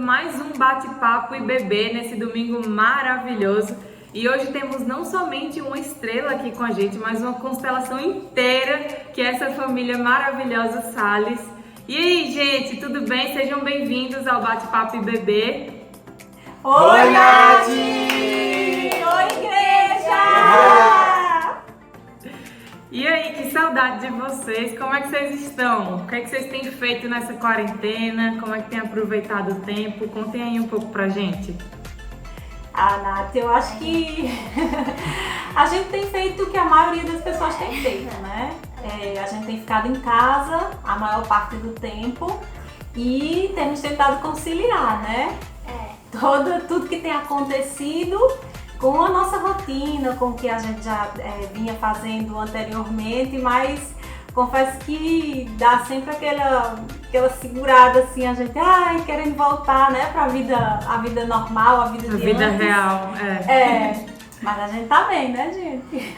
mais um bate-papo e bebê nesse domingo maravilhoso. E hoje temos não somente uma estrela aqui com a gente, mas uma constelação inteira, que é essa família maravilhosa Salles. E aí, gente, tudo bem? Sejam bem-vindos ao bate-papo e bebê. Oi, Nath! Oi, igreja! E aí, que saudade de vocês, como é que vocês estão? O que é que vocês têm feito nessa quarentena? Como é que têm aproveitado o tempo? Contem aí um pouco pra gente. Ah, Nath, eu acho que a gente tem feito o que a maioria das pessoas tem feito, né? A gente tem ficado em casa a maior parte do tempo e temos tentado conciliar, né? Tudo que tem acontecido com a nossa rotina, com o que a gente já vinha fazendo anteriormente, mas confesso que dá sempre aquela segurada assim, a gente querendo voltar, né, pra a vida normal, a vida de vida antes. Real, mas a gente tá bem, né, gente?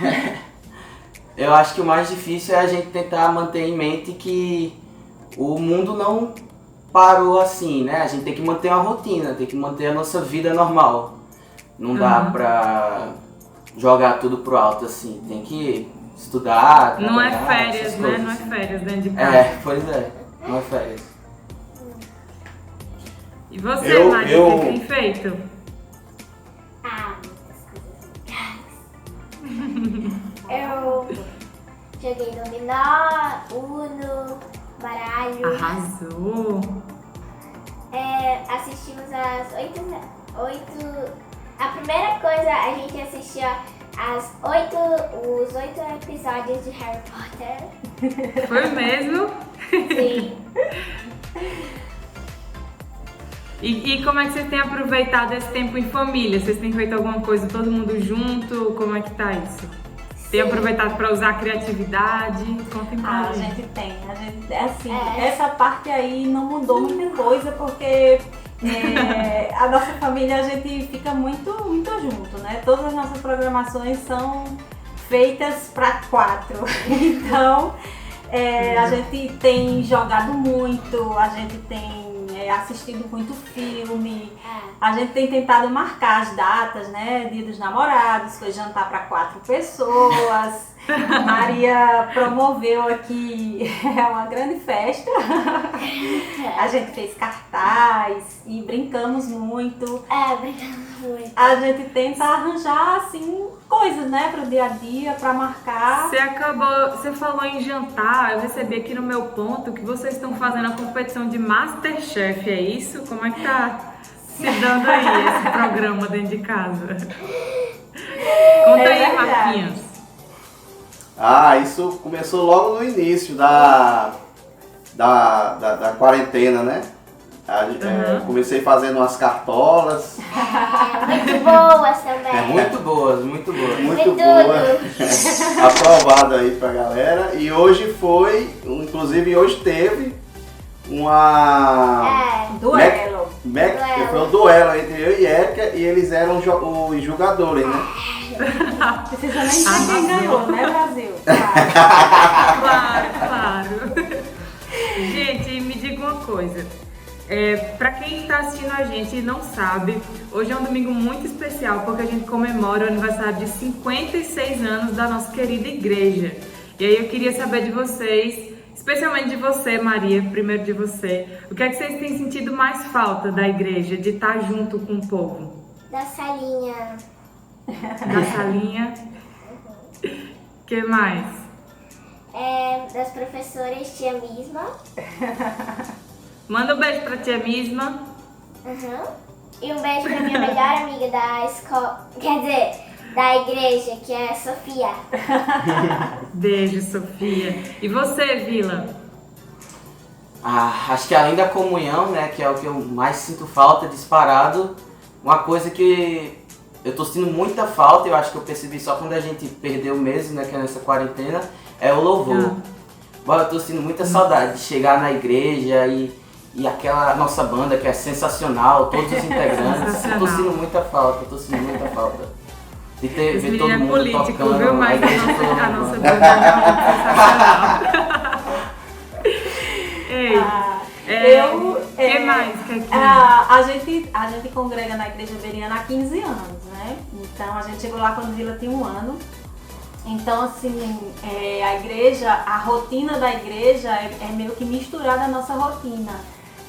Eu acho que o mais difícil é a gente tentar manter em mente que o mundo não parou assim, né? A gente tem que manter uma rotina, tem que manter a nossa vida normal. Não dá pra jogar tudo pro alto assim, tem que estudar. Não é férias, né? Não é férias dentro de casa. Pois é, não é férias. E você, Maria, o que tem feito? Eu joguei dominó, uno, baralho. Arrasou! Assistimos às 8. A primeira coisa, a gente assistiu os 8 episódios de Harry Potter. Foi mesmo? Sim. E como é que vocês têm aproveitado esse tempo em família? Vocês têm feito alguma coisa todo mundo junto? Como é que tá isso? Tem aproveitado para usar a criatividade? Contem pra A gente. gente tem, essa parte aí não mudou muita coisa, porque a nossa família, a gente fica muito junto, né? Todas as nossas programações são feitas para 4, então a gente tem jogado muito, a gente tem assistido muito filme, a gente tem tentado marcar as datas, né? Dia dos Namorados, foi jantar para 4 pessoas. Maria promoveu aqui uma grande festa. A gente fez cartaz e brincamos muito. Brincamos muito. A gente tenta arranjar assim coisas, né, pro dia a dia, para marcar. Você falou em jantar, eu recebi aqui no meu ponto que vocês estão fazendo a competição de Masterchef, é isso? Como é que tá se dando aí esse programa dentro de casa? Conta aí, Marquinhos. Isso começou logo no início da quarentena, né? Comecei fazendo umas cartolas. Muito boas também. Muito boas. Muito boa. Aprovado aí pra galera. E hoje inclusive hoje teve duelo. Foi um duelo entre eu e Érica e eles eram os jogadores, né? Precisa nem ser quem ganhou, né, Brasil? Claro. Gente, me diga uma coisa. Pra quem está assistindo a gente e não sabe, hoje é um domingo muito especial porque a gente comemora o aniversário de 56 anos da nossa querida igreja. E aí eu queria saber de vocês, especialmente de você, Maria, primeiro de você, o que é que vocês têm sentido mais falta da igreja, de estar junto com o povo? Da salinha. Da salinha? O que mais? Das professoras Tia Misma. Manda um beijo pra tia Misma. E um beijo pra minha melhor amiga da escola, quer dizer, da igreja, que é a Sofia. Beijo, Sofia. E você, Vila? Acho que além da comunhão, né, que é o que eu mais sinto falta, disparado, uma coisa que eu tô sentindo muita falta, eu acho que eu percebi só quando a gente perdeu mesmo, né, que é nessa quarentena, é o louvor. Eu tô sentindo muita saudade de chegar na igreja e aquela nossa banda que é sensacional, todos os integrantes. Eu tô sentindo muita falta. De ver todo mundo político, tocando. Viu? Mas a nossa banda é sensacional. Ei, Eu que mais? A gente congrega na Igreja Veriana há 15 anos, né? Então a gente chegou lá quando Vila tinha 1 ano. Então, assim, a rotina da igreja é meio que misturada à nossa rotina.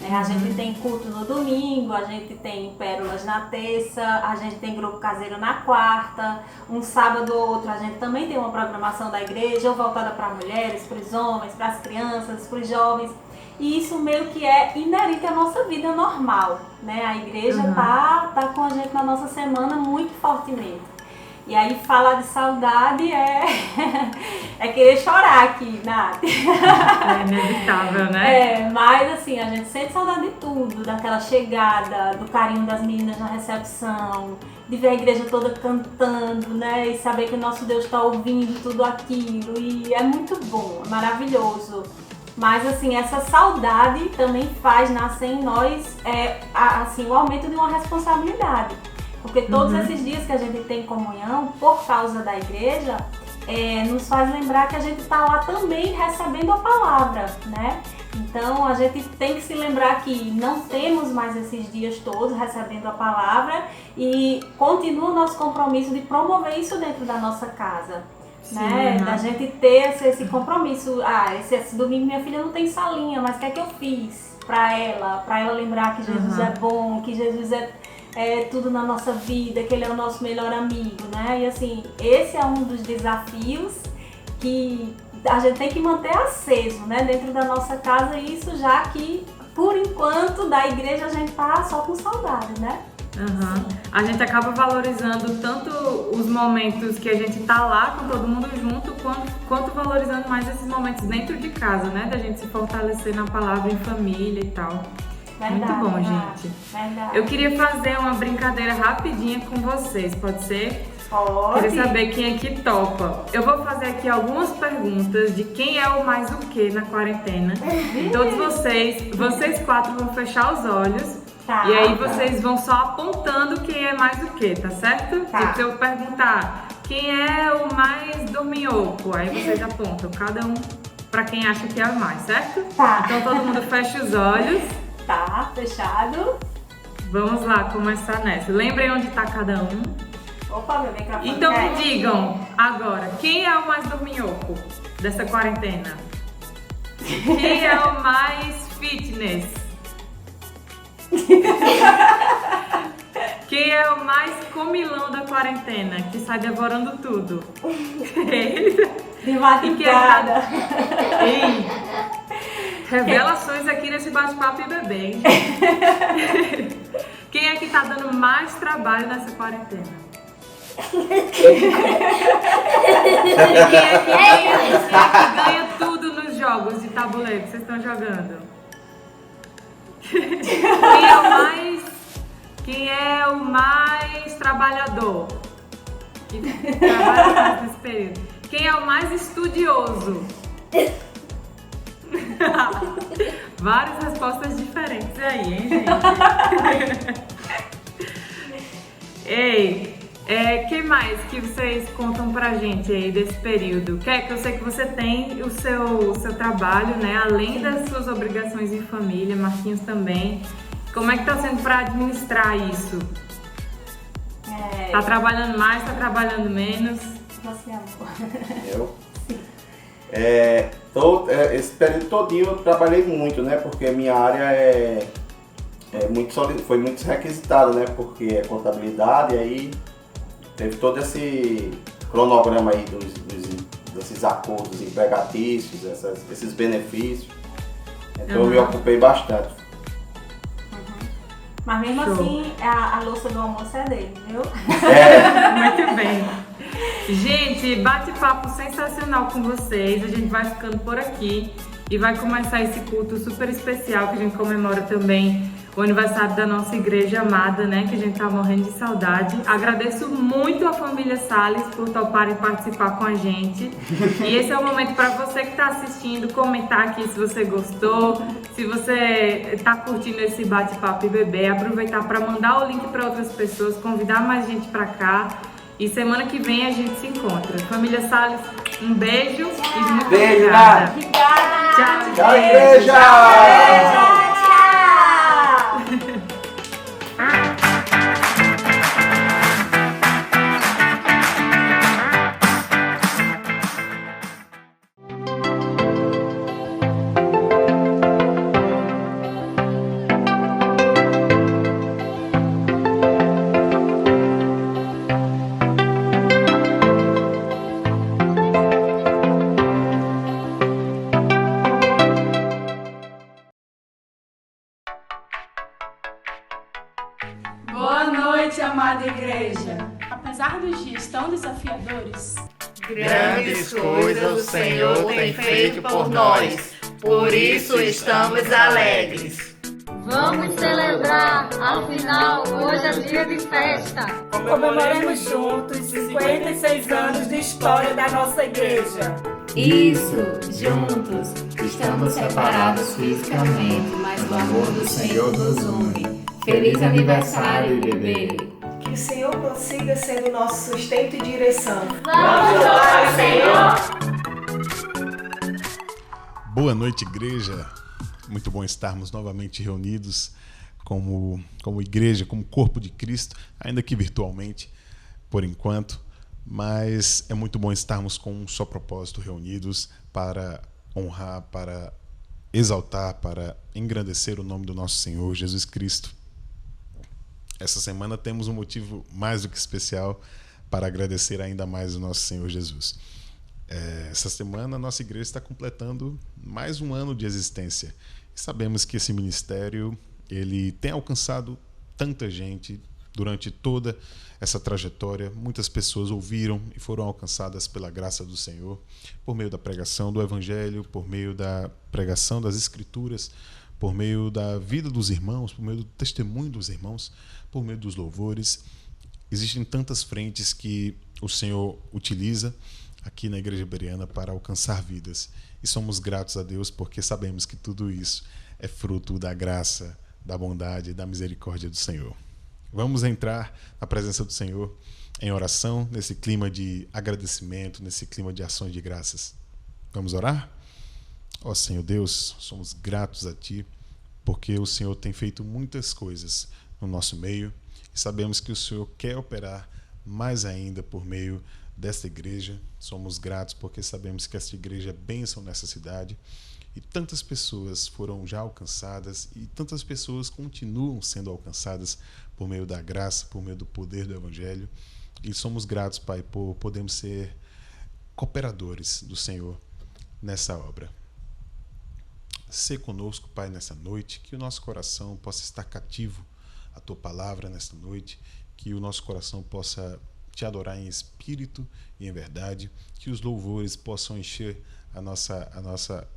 Né? A gente tem culto no domingo, a gente tem pérolas na terça, a gente tem grupo caseiro na quarta, um sábado ou outro a gente também tem uma programação da igreja voltada para mulheres, para os homens, para as crianças, para os jovens. E isso meio que é inerente à nossa vida normal, né? A igreja tá com a gente na nossa semana muito fortemente. E aí falar de saudade é querer chorar aqui, Nath. É inevitável, né? Mas assim, a gente sente saudade de tudo, daquela chegada, do carinho das meninas na recepção, de ver a igreja toda cantando, né? E saber que o nosso Deus está ouvindo tudo aquilo. E é muito bom, é maravilhoso. Mas assim, essa saudade também faz nascer em nós o aumento de uma responsabilidade. Porque todos esses dias que a gente tem comunhão, por causa da igreja, nos faz lembrar que a gente está lá também recebendo a palavra, né? Então a gente tem que se lembrar que não temos mais esses dias todos recebendo a palavra e continua o nosso compromisso de promover isso dentro da nossa casa. Sim, né? Da gente ter esse compromisso. Esse domingo minha filha não tem salinha, mas o que é que eu fiz para ela lembrar que Jesus é bom, que Jesus é tudo na nossa vida, que Ele é o nosso melhor amigo, né? E assim, esse é um dos desafios que a gente tem que manter aceso, né? Dentro da nossa casa, isso já que, por enquanto, da igreja a gente tá só com saudade, né? A gente acaba valorizando tanto os momentos que a gente tá lá com todo mundo junto, quanto valorizando mais esses momentos dentro de casa, né? Da gente se fortalecer na palavra em família e tal. Verdade, muito bom, gente. Verdade. Eu queria fazer uma brincadeira rapidinha com vocês, pode ser? Pode. Queria saber quem é que topa. Eu vou fazer aqui algumas perguntas de quem é o mais o quê na quarentena. E todos vocês 4 vão fechar os olhos. Tá, e aí vocês vão só apontando quem é mais o quê, tá certo? Tá. Tipo, se eu perguntar quem é o mais dorminhoco, aí vocês apontam, cada um pra quem acha que é o mais, certo? Tá. Então todo mundo fecha os olhos. Tá, fechado. Vamos lá, começar nessa. Lembrem onde tá cada um. Opa, meu microfone. Então me digam agora, quem é o mais dorminhoco dessa quarentena? Quem é o mais fitness? Quem é o mais comilão da quarentena, que sai devorando tudo? De madrugada. Ei, revelações aqui nesse bate-papo e bebê, hein? Quem é que tá dando mais trabalho nessa quarentena? E quem é que ganha tudo nos jogos de tabuleiro que vocês estão jogando? Quem é o mais trabalhador? Que trabalha mais nesse período? Quem é o mais estudioso? Várias respostas diferentes aí, hein, gente? Ei, que mais que vocês contam pra gente aí desse período? Que eu sei que você tem o seu trabalho, né? Além das suas obrigações em família, Marquinhos também. Como é que tá sendo pra administrar isso? Tá trabalhando mais, tá trabalhando menos? Você, amor. Eu? Esse período todinho eu trabalhei muito, né? Porque minha área foi muito requisitada, né? Porque é contabilidade, e aí teve todo esse cronograma aí desses acordos empregatícios, esses benefícios. Então eu me ocupei bastante. Mas mesmo assim, a louça do almoço é dele, viu? Muito bem. Gente, bate-papo sensacional com vocês. A gente vai ficando por aqui e vai começar esse culto super especial que a gente comemora também o aniversário da nossa igreja amada, né? Que a gente tá morrendo de saudade. Agradeço muito a família Salles por toparem participar com a gente. E esse é o momento para você que tá assistindo, comentar aqui se você gostou, se você tá curtindo esse bate-papo e bebê, aproveitar para mandar o link para outras pessoas, convidar mais gente para cá. E semana que vem a gente se encontra. Família Salles, um beijo e muito obrigada. Obrigada. Tchau, Tchau, igreja. igreja! Tchau! apoiadores. Grandes coisas o Senhor tem feito por nós, por isso estamos alegres. Vamos celebrar, afinal, hoje é dia de festa. Comemoremos juntos 56 anos de história da nossa igreja. Isso, juntos, estamos separados fisicamente, mas o amor do Senhor nos une. Feliz aniversário, bebê! Que o Senhor consiga ser o nosso sustento e direção. Vamos louvar o Senhor! Boa noite, igreja! Muito bom estarmos novamente reunidos como igreja, como corpo de Cristo, ainda que virtualmente, por enquanto. Mas é muito bom estarmos com um só propósito, reunidos para honrar, para exaltar, para engrandecer o nome do nosso Senhor Jesus Cristo. Essa semana temos um motivo mais do que especial para agradecer ainda mais o nosso Senhor Jesus. Essa semana a nossa igreja está completando mais um ano de existência. E sabemos que esse ministério ele tem alcançado tanta gente durante toda essa trajetória. Muitas pessoas ouviram e foram alcançadas pela graça do Senhor, por meio da pregação do Evangelho, por meio da pregação das Escrituras, por meio da vida dos irmãos, por meio do testemunho dos irmãos, por meio dos louvores. Existem tantas frentes que o Senhor utiliza aqui na Igreja Bereana para alcançar vidas. E somos gratos a Deus porque sabemos que tudo isso é fruto da graça, da bondade e da misericórdia do Senhor. Vamos entrar na presença do Senhor em oração, nesse clima de agradecimento, nesse clima de ações de graças. Vamos orar? Ó Senhor Deus, somos gratos a Ti porque o Senhor tem feito muitas coisas no nosso meio e sabemos que o Senhor quer operar mais ainda por meio desta igreja. Somos gratos porque sabemos que esta igreja é bênção nessa cidade e tantas pessoas foram já alcançadas e tantas pessoas continuam sendo alcançadas por meio da graça, por meio do poder do Evangelho. E somos gratos, Pai, por podermos ser cooperadores do Senhor nessa obra. Sê conosco, Pai, nessa noite, que o nosso coração possa estar cativo à Tua palavra nesta noite, que o nosso coração possa Te adorar em espírito e em verdade, que os louvores possam encher a nossa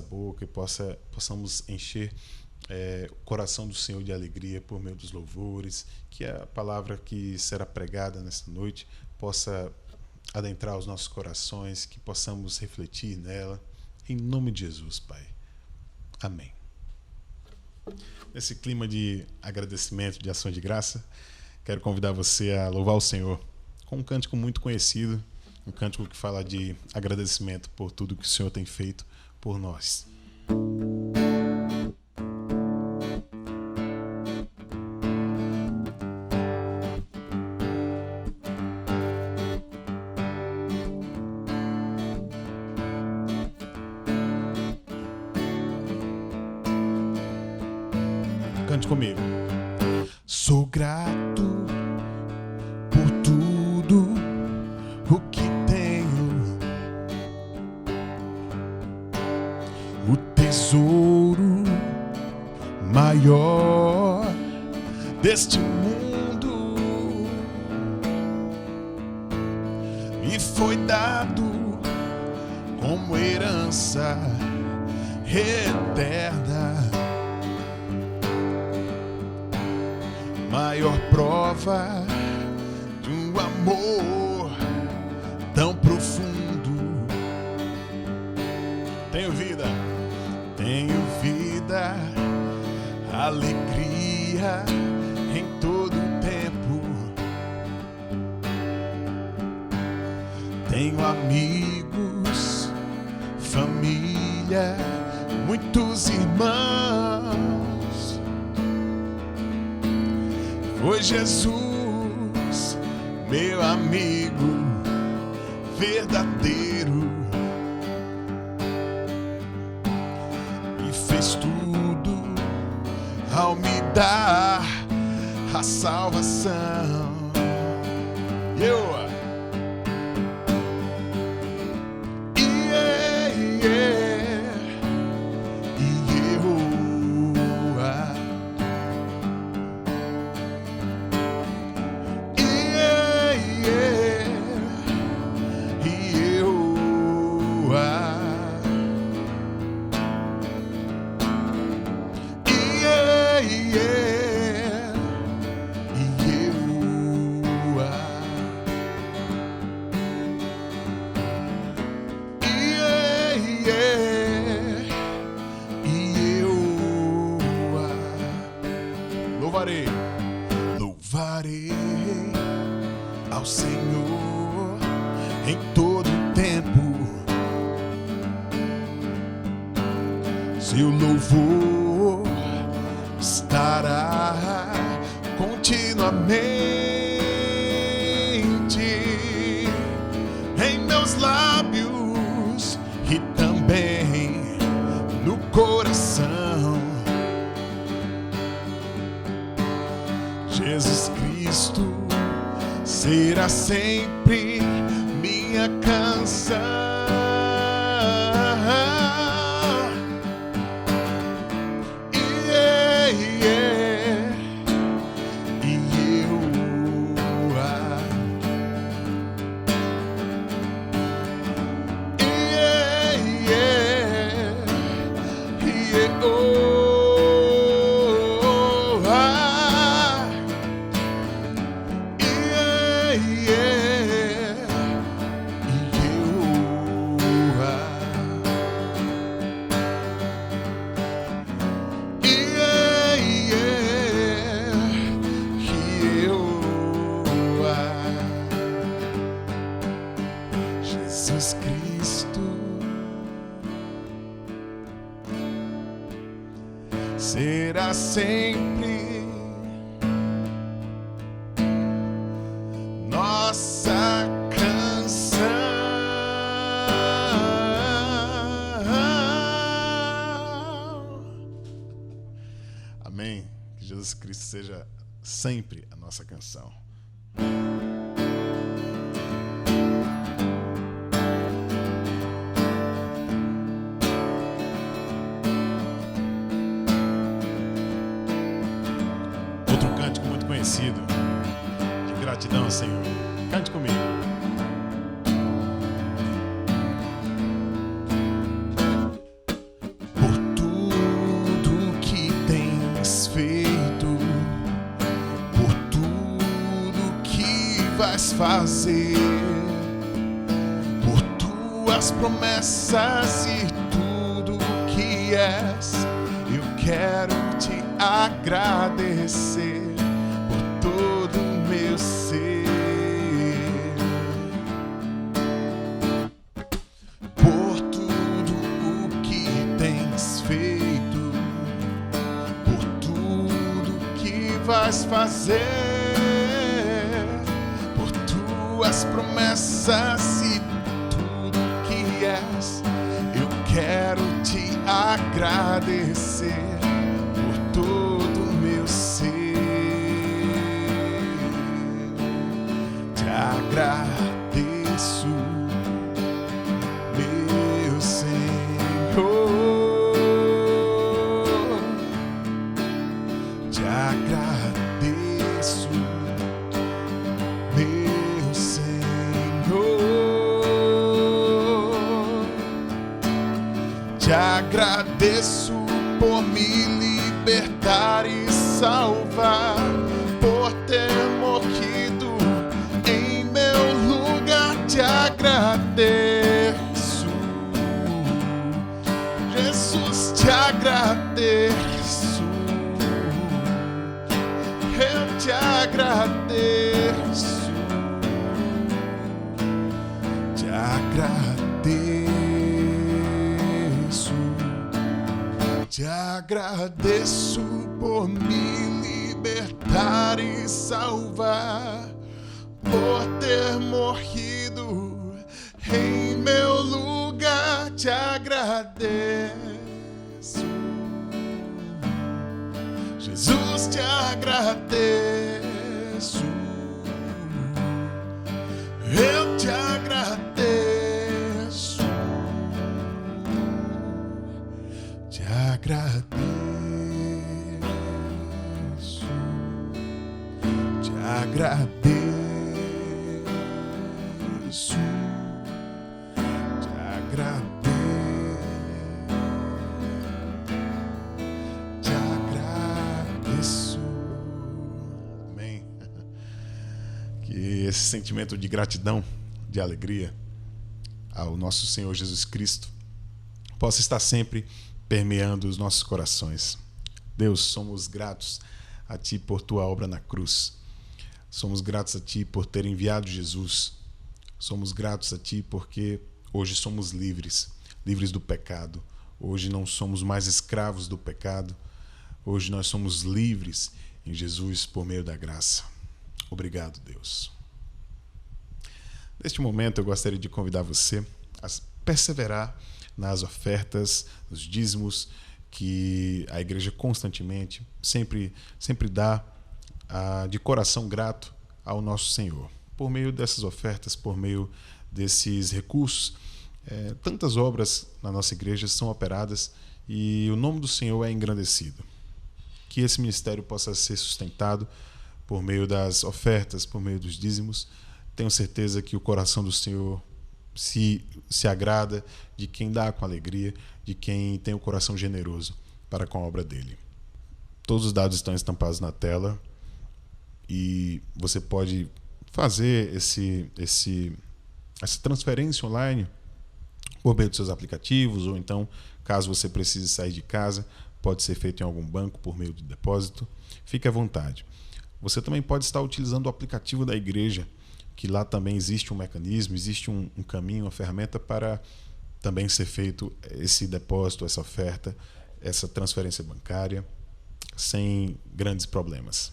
boca e possamos encher o coração do Senhor de alegria por meio dos louvores, que a palavra que será pregada nesta noite possa adentrar os nossos corações, que possamos refletir nela, em nome de Jesus, Pai. Amém. Nesse clima de agradecimento, de ação de graça, quero convidar você a louvar o Senhor com um cântico muito conhecido, um cântico que fala de agradecimento por tudo que o Senhor tem feito por nós. Cante comigo. Sou grato por tudo o que tenho, o tesouro maior deste mundo me foi dado como herança eterna. Maior prova de um amor tão profundo. Tenho vida, alegria em todo o tempo. Tenho amigos, família, muitos irmãos. Foi Jesus, meu amigo verdadeiro, e fez tudo ao me dar a salvação. em todo tempo. Seu louvor estará continuamente em meus lábios e também no coração. Jesus Cristo será sempre minha canção. Jesus Cristo será sempre nossa canção. Amém. Que Jesus Cristo seja sempre a nossa canção. De gratidão, Senhor. Cante comigo. Por tudo que tens feito, por tudo que vais fazer, por tuas promessas e tudo que és, eu quero te agradecer. Todo o meu ser, por tudo o que tens feito, por tudo que vais fazer, por tuas promessas e tudo que és, eu quero te agradecer por todo o meu ser. Agradeço, meu Senhor, te agradeço, meu Senhor, te agradeço por me libertar e salvar, por ter morrido. Te agradeço, Jesus, te agradeço, eu te agradeço, te agradeço, te agradeço por me libertar e salvar, por ter morrido em meu lugar, te agradeço. Jesus, te agradeço. Eu te agradeço. Te agradeço. Te agradeço. Te agradeço. Amém. Que esse sentimento de gratidão, de alegria ao nosso Senhor Jesus Cristo possa estar sempre permeando os nossos corações. Deus, somos gratos a Ti por Tua obra na cruz. Somos gratos a Ti por ter enviado Jesus. Somos gratos a Ti porque hoje somos livres, livres do pecado. Hoje não somos mais escravos do pecado. Hoje nós somos livres em Jesus por meio da graça. Obrigado, Deus. Neste momento eu gostaria de convidar você a perseverar nas ofertas, nos dízimos que a igreja constantemente sempre dá de coração grato ao nosso Senhor. Por meio dessas ofertas, por meio desses recursos, tantas obras na nossa igreja são operadas e o nome do Senhor é engrandecido. Que esse ministério possa ser sustentado por meio das ofertas, por meio dos dízimos. Tenho certeza que o coração do Senhor se agrada de quem dá com alegria, de quem tem o coração generoso para com a obra dele. Todos os dados estão estampados na tela e você pode fazer essa transferência online por meio dos seus aplicativos, ou então, caso você precise sair de casa, pode ser feito em algum banco por meio de depósito. Fique à vontade. Você também pode estar utilizando o aplicativo da igreja, que lá também existe um mecanismo, existe um caminho, uma ferramenta para também ser feito esse depósito, essa oferta, essa transferência bancária, sem grandes problemas.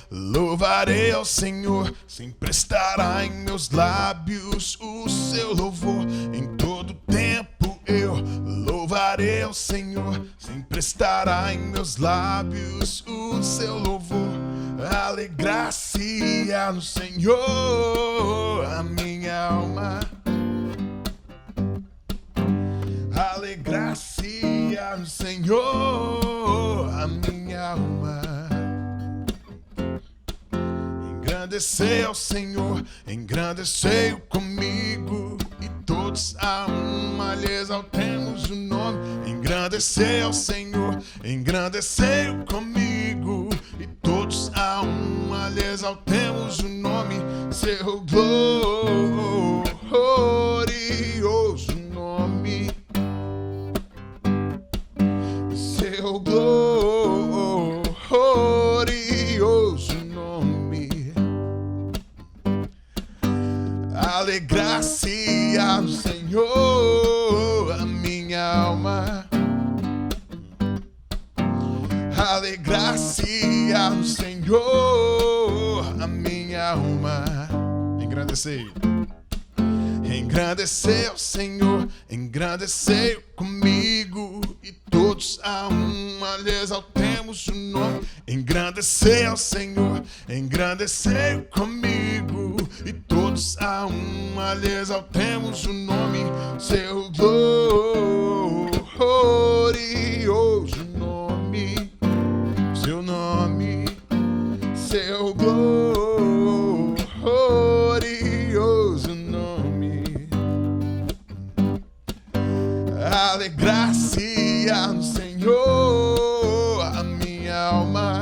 Louvarei ao Senhor, sempre estará em meus lábios o seu louvor. Em todo tempo eu louvarei ao Senhor, sempre estará em meus lábios o seu louvor. Alegrar-se-á no Senhor a minha alma. Alegrar-se-á no Senhor a minha alma. Engrandecei ao Senhor, engrandecei-o comigo, e todos a uma lhe exaltemos o nome. Engrandecei ao Senhor, engrandecei-o comigo, e todos a uma lhe exaltemos o nome. Seu glorioso nome, seu glorioso nome. Alegrar-se-á no Senhor a minha alma. Alegrar-se-á no Senhor a minha alma. Engrandecei. Engrandecei ao Senhor, engrandecei comigo, e todos a uma lhe exaltemos o nome. Engrandecei ao Senhor, engrandecei comigo, e todos a uma lhe exaltemos o nome. Seu glorioso nome, seu nome, seu glorioso nome. Alegrar-se-á no Senhor a minha alma.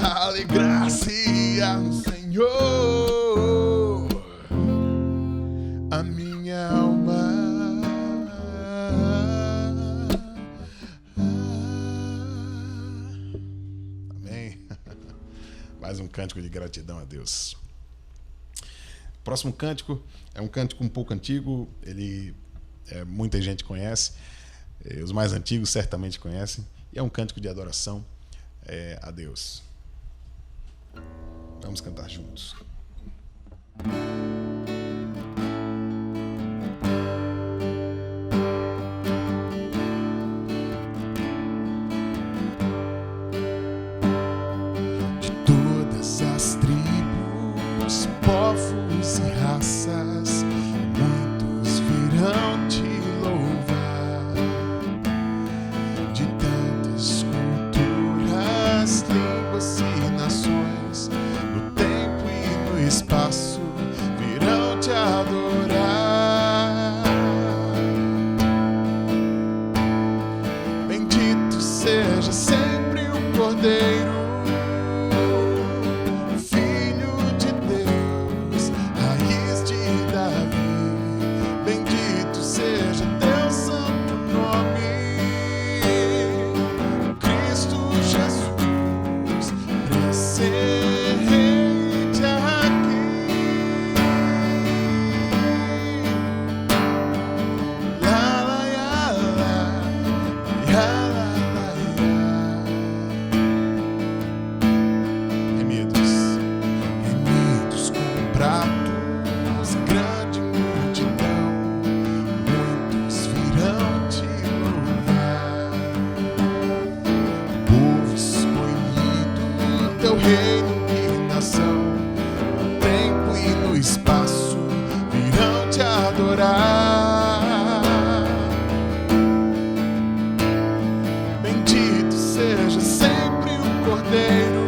Alegrar-se-á no Senhor a minha alma. Amém. Mais um cântico de gratidão a Deus. O próximo cântico é um cântico um pouco antigo, muita gente conhece, os mais antigos certamente conhecem, e é um cântico de adoração a Deus. Vamos cantar juntos. De todas as tribos, povos e raças, muitos virão te louvar. De tantas culturas, línguas e nações, no tempo e no espaço, virão te adorar. Bendito seja sempre o Cordeiro Cordeiro, Filho de Deus, raiz de Davi, bendito seja teu santo nome, Cristo Jesus, presente aqui. La la ya la, ya la la ya. Remidos com pratos, grande multidão, muitos virão te louvar. Povo escolhido, teu reino e nação, no tempo e no espaço virão te adorar. Bendito seja sempre o Cordeiro,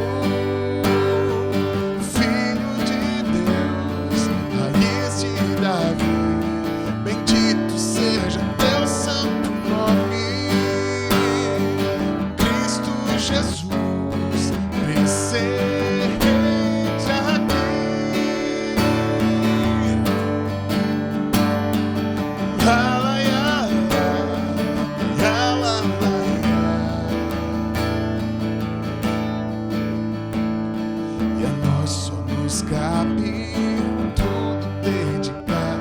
Filho de Deus, raiz de Davi, bendito seja teu santo nome, Cristo Jesus, presente aqui. La la ya la, ya la la ya. E a nós só nos cabe tudo dedicar,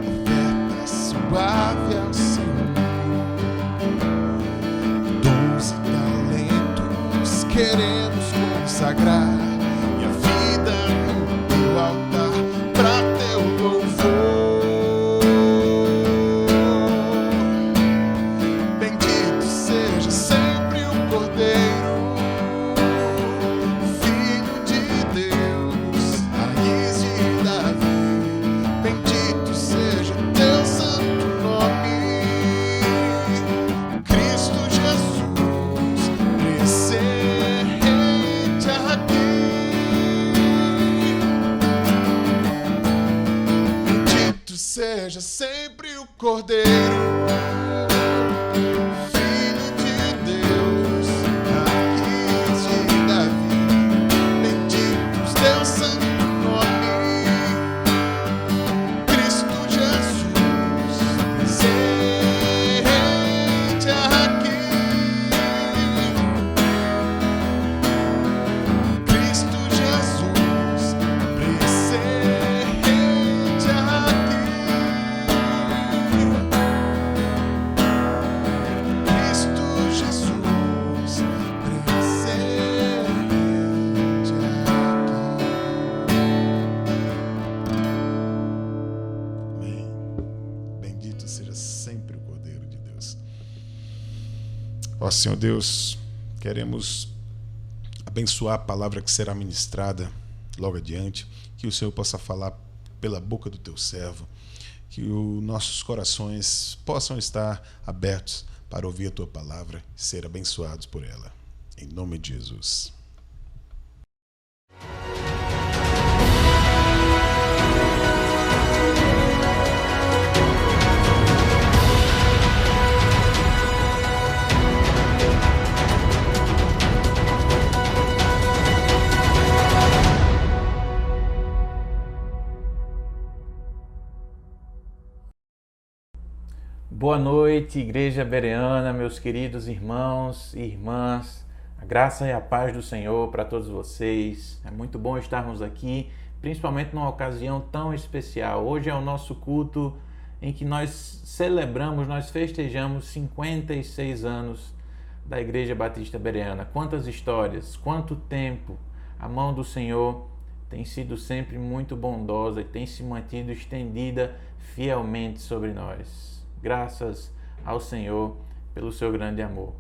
oferta suave ao Senhor. Dons e talentos queremos consagrar, e a vida no teu altar pra teu louvor. Bendito seja sempre o Cordeiro, Filho de Deus, raiz de Davi, bendito seja teu santo nome, Cristo Jesus, presente aqui. Bendito seja sempre o Cordeiro, Filho de Deus, raiz de Davi, bendito teu santo nome, Cristo Jesus, presente aqui. Cristo Jesus, presente aqui. Cristo Jesus, presente aqui. Amém. Bendito seja sempre o Cordeiro de Deus. Ó Senhor Deus, queremos abençoar a palavra que será ministrada logo adiante, que o Senhor possa falar pela boca do teu servo, que os nossos corações possam estar abertos para ouvir a tua palavra e ser abençoados por ela. Em nome de Jesus. Boa noite, Igreja Bereana, meus queridos irmãos e irmãs. A graça e a paz do Senhor para todos vocês. É muito bom estarmos aqui, principalmente numa ocasião tão especial. Hoje é o nosso culto em que nós celebramos, nós festejamos 56 anos da Igreja Batista Bereana. Quantas histórias, quanto tempo. A mão do Senhor tem sido sempre muito bondosa e tem se mantido estendida fielmente sobre nós. Graças ao Senhor pelo seu grande amor.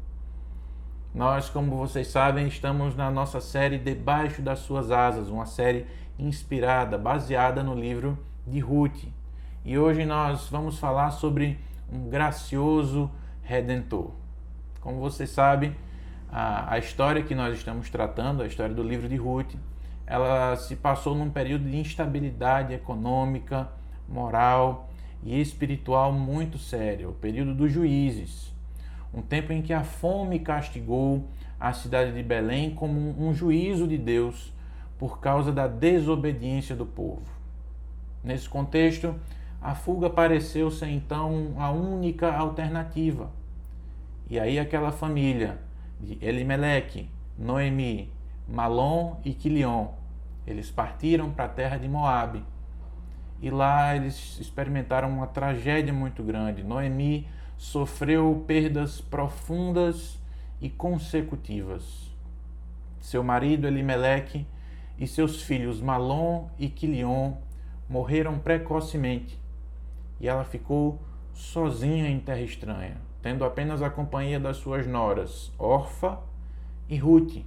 Nós, como vocês sabem, estamos na nossa série Debaixo das Suas Asas, uma série inspirada, baseada no livro de Ruth. E hoje nós vamos falar sobre um gracioso Redentor. Como vocês sabem, a história que nós estamos tratando, a história do livro de Ruth, ela se passou num período de instabilidade econômica, moral e espiritual muito sério, o período dos juízes, um tempo em que a fome castigou a cidade de Belém como um juízo de Deus por causa da desobediência do povo. Nesse contexto, a fuga pareceu ser então a única alternativa. E aí aquela família de Elimeleque, Noemi, Malom e Quilion, eles partiram para a terra de Moabe. E lá eles experimentaram uma tragédia muito grande. Noemi sofreu perdas profundas e consecutivas. Seu marido Elimeleque e seus filhos Malom e Quilion morreram precocemente. E ela ficou sozinha em terra estranha, tendo apenas a companhia das suas noras, Orfa e Ruth.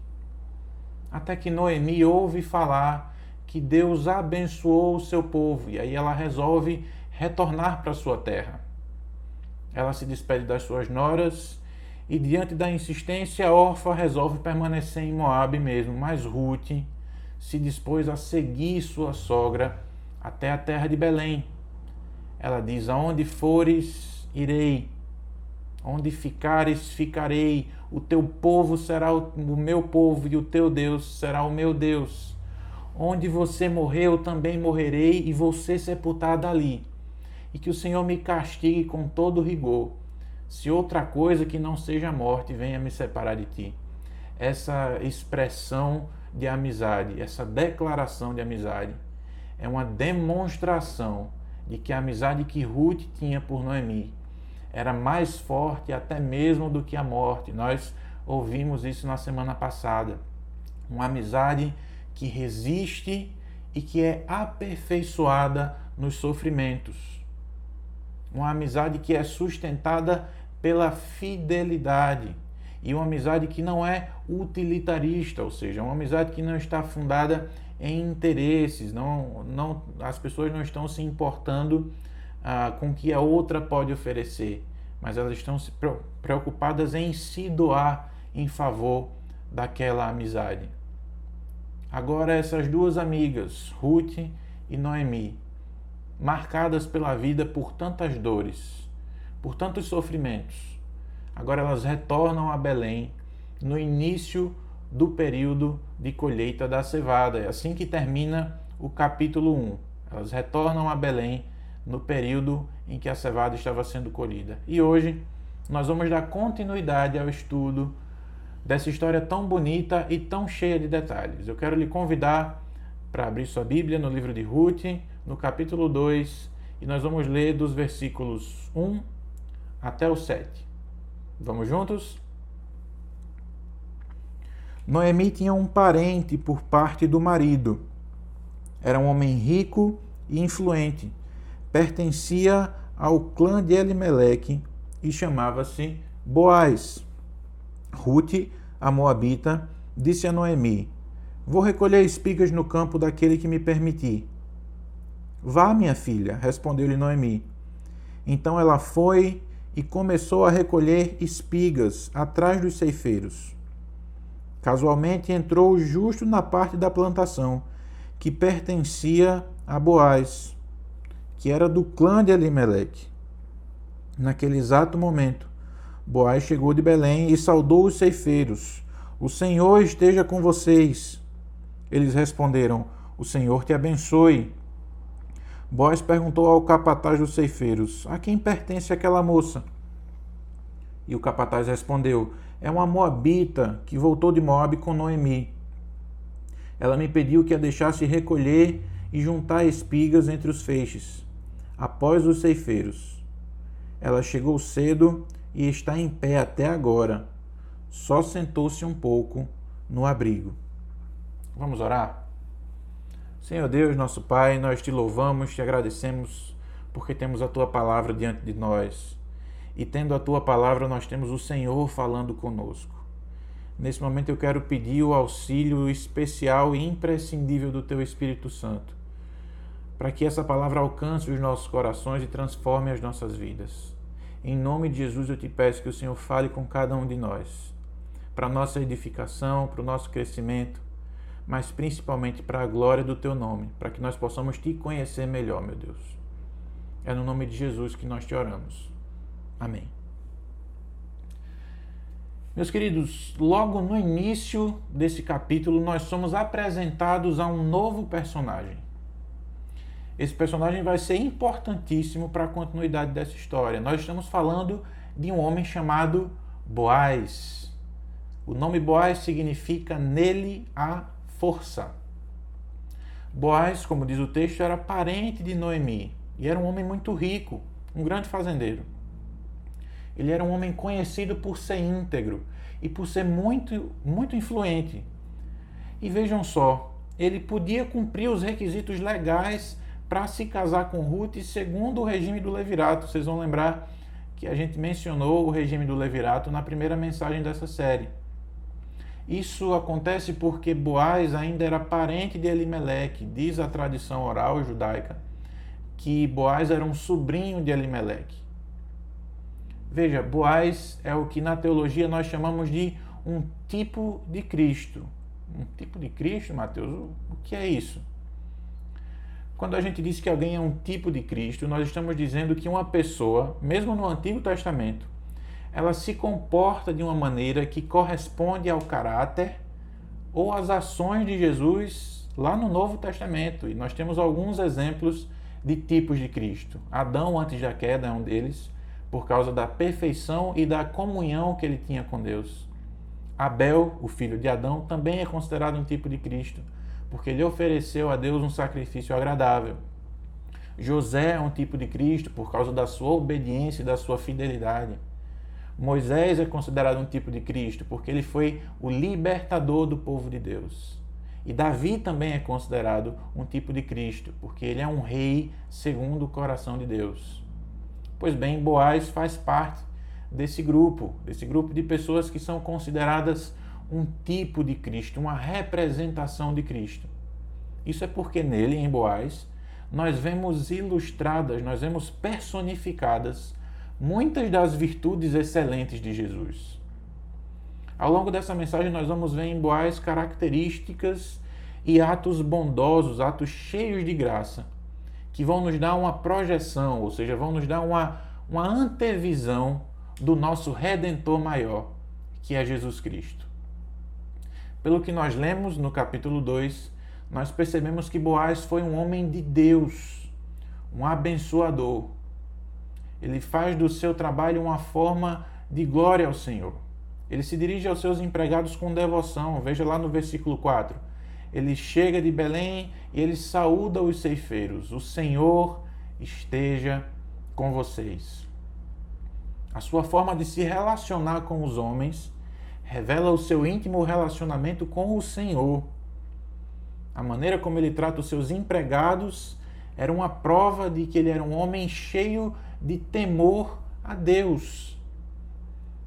Até que Noemi ouve falar que Deus abençoou o seu povo, e aí ela resolve retornar para sua terra. Ela se despede das suas noras e, diante da insistência, Orfa resolve permanecer em Moabe mesmo, mas Ruth se dispôs a seguir sua sogra até a terra de Belém. Ela diz: aonde fores, irei. Onde ficares, ficarei. O teu povo será o meu povo e o teu Deus será o meu Deus. Onde você morreu, também morrerei e vou ser sepultada ali. E que o Senhor me castigue com todo rigor, se outra coisa que não seja a morte venha me separar de ti. Essa expressão de amizade, essa declaração de amizade, é uma demonstração de que a amizade que Ruth tinha por Noemi era mais forte até mesmo do que a morte. Nós ouvimos isso na semana passada. Uma amizade que resiste e que é aperfeiçoada nos sofrimentos. Uma amizade que é sustentada pela fidelidade. E uma amizade que não é utilitarista, ou seja, uma amizade que não está fundada em interesses. As pessoas não estão se importando com o que a outra pode oferecer, mas elas estão se preocupadas em se doar em favor daquela amizade. Agora essas duas amigas, Ruth e Noemi, marcadas pela vida por tantas dores, por tantos sofrimentos, agora elas retornam a Belém no início do período de colheita da cevada. É assim que termina o capítulo 1. Elas retornam a Belém no período em que a cevada estava sendo colhida. E hoje nós vamos dar continuidade ao estudo dessa história tão bonita e tão cheia de detalhes. Eu quero lhe convidar para abrir sua Bíblia no livro de Ruth, no capítulo 2, e nós vamos ler dos versículos 1 até o 7. Vamos juntos? Noemi tinha um parente por parte do marido. Era um homem rico e influente. Pertencia ao clã de Elimeleque e chamava-se Boaz. Ruth, a moabita, disse a Noemi: vou recolher espigas no campo daquele que me permitir. Vá, minha filha, respondeu-lhe Noemi. Então ela foi e começou a recolher espigas atrás dos ceifeiros. Casualmente entrou justo na parte da plantação que pertencia a Boaz, que era do clã de Elimeleque. Naquele exato momento, Boaz chegou de Belém e saudou os ceifeiros. O Senhor esteja com vocês. Eles responderam: o Senhor te abençoe. Boaz perguntou ao capataz dos ceifeiros: a quem pertence aquela moça? E o capataz respondeu: é uma moabita que voltou de Moabe com Noemi. Ela me pediu que a deixasse recolher e juntar espigas entre os feixes, após os ceifeiros. Ela chegou cedo e está em pé até agora. Só sentou-se um pouco no abrigo. Vamos orar? Senhor Deus, nosso Pai, nós te louvamos, te agradecemos porque temos a Tua palavra diante de nós. E tendo a Tua palavra, nós temos o Senhor falando conosco. Nesse momento eu quero pedir o auxílio especial e imprescindível do Teu Espírito Santo, para que essa palavra alcance os nossos corações e transforme as nossas vidas. Em nome de Jesus eu te peço que o Senhor fale com cada um de nós, para a nossa edificação, para o nosso crescimento, mas principalmente para a glória do Teu nome, para que nós possamos Te conhecer melhor, meu Deus. É no nome de Jesus que nós te oramos. Amém. Meus queridos, logo no início desse capítulo, nós somos apresentados a um novo personagem. Esse personagem vai ser importantíssimo para a continuidade dessa história. Nós estamos falando de um homem chamado Boaz. O nome Boaz significa nele há força. Boaz, como diz o texto, era parente de Noemi e era um homem muito rico, um grande fazendeiro. Ele era um homem conhecido por ser íntegro e por ser muito influente. E vejam só, ele podia cumprir os requisitos legais para se casar com Ruth segundo o regime do levirato. Vocês vão lembrar que a gente mencionou o regime do levirato na primeira mensagem dessa série. Isso acontece porque Boaz ainda era parente de Elimeleque. Diz a tradição oral judaica que Boaz era um sobrinho de Elimeleque. Veja, Boaz é o que na teologia nós chamamos de um tipo de Cristo. Um tipo de Cristo, Mateus? O que é isso? Quando a gente diz que alguém é um tipo de Cristo, nós estamos dizendo que uma pessoa, mesmo no Antigo Testamento, ela se comporta de uma maneira que corresponde ao caráter ou às ações de Jesus lá no Novo Testamento. E nós temos alguns exemplos de tipos de Cristo. Adão, antes da queda, é um deles, por causa da perfeição e da comunhão que ele tinha com Deus. Abel, o filho de Adão, também é considerado um tipo de Cristo, porque ele ofereceu a Deus um sacrifício agradável. José é um tipo de Cristo por causa da sua obediência e da sua fidelidade. Moisés é considerado um tipo de Cristo porque ele foi o libertador do povo de Deus. E Davi também é considerado um tipo de Cristo porque ele é um rei segundo o coração de Deus. Pois bem, Boaz faz parte desse grupo de pessoas que são consideradas um tipo de Cristo, uma representação de Cristo. Isso é porque nele, em Boaz, nós vemos ilustradas, nós vemos personificadas muitas das virtudes excelentes de Jesus. Ao longo dessa mensagem nós vamos ver em Boaz características e atos bondosos, atos cheios de graça, que vão nos dar uma projeção, ou seja, vão nos dar uma antevisão do nosso Redentor maior, que é Jesus Cristo. Pelo que nós lemos no capítulo 2, nós percebemos que Boaz foi um homem de Deus, um abençoador. Ele faz do seu trabalho uma forma de glória ao Senhor. Ele se dirige aos seus empregados com devoção. Veja lá no versículo 4. Ele chega de Belém e ele saúda os ceifeiros. O Senhor esteja com vocês. A sua forma de se relacionar com os homens revela o seu íntimo relacionamento com o Senhor. A maneira como ele trata os seus empregados era uma prova de que ele era um homem cheio de temor a Deus.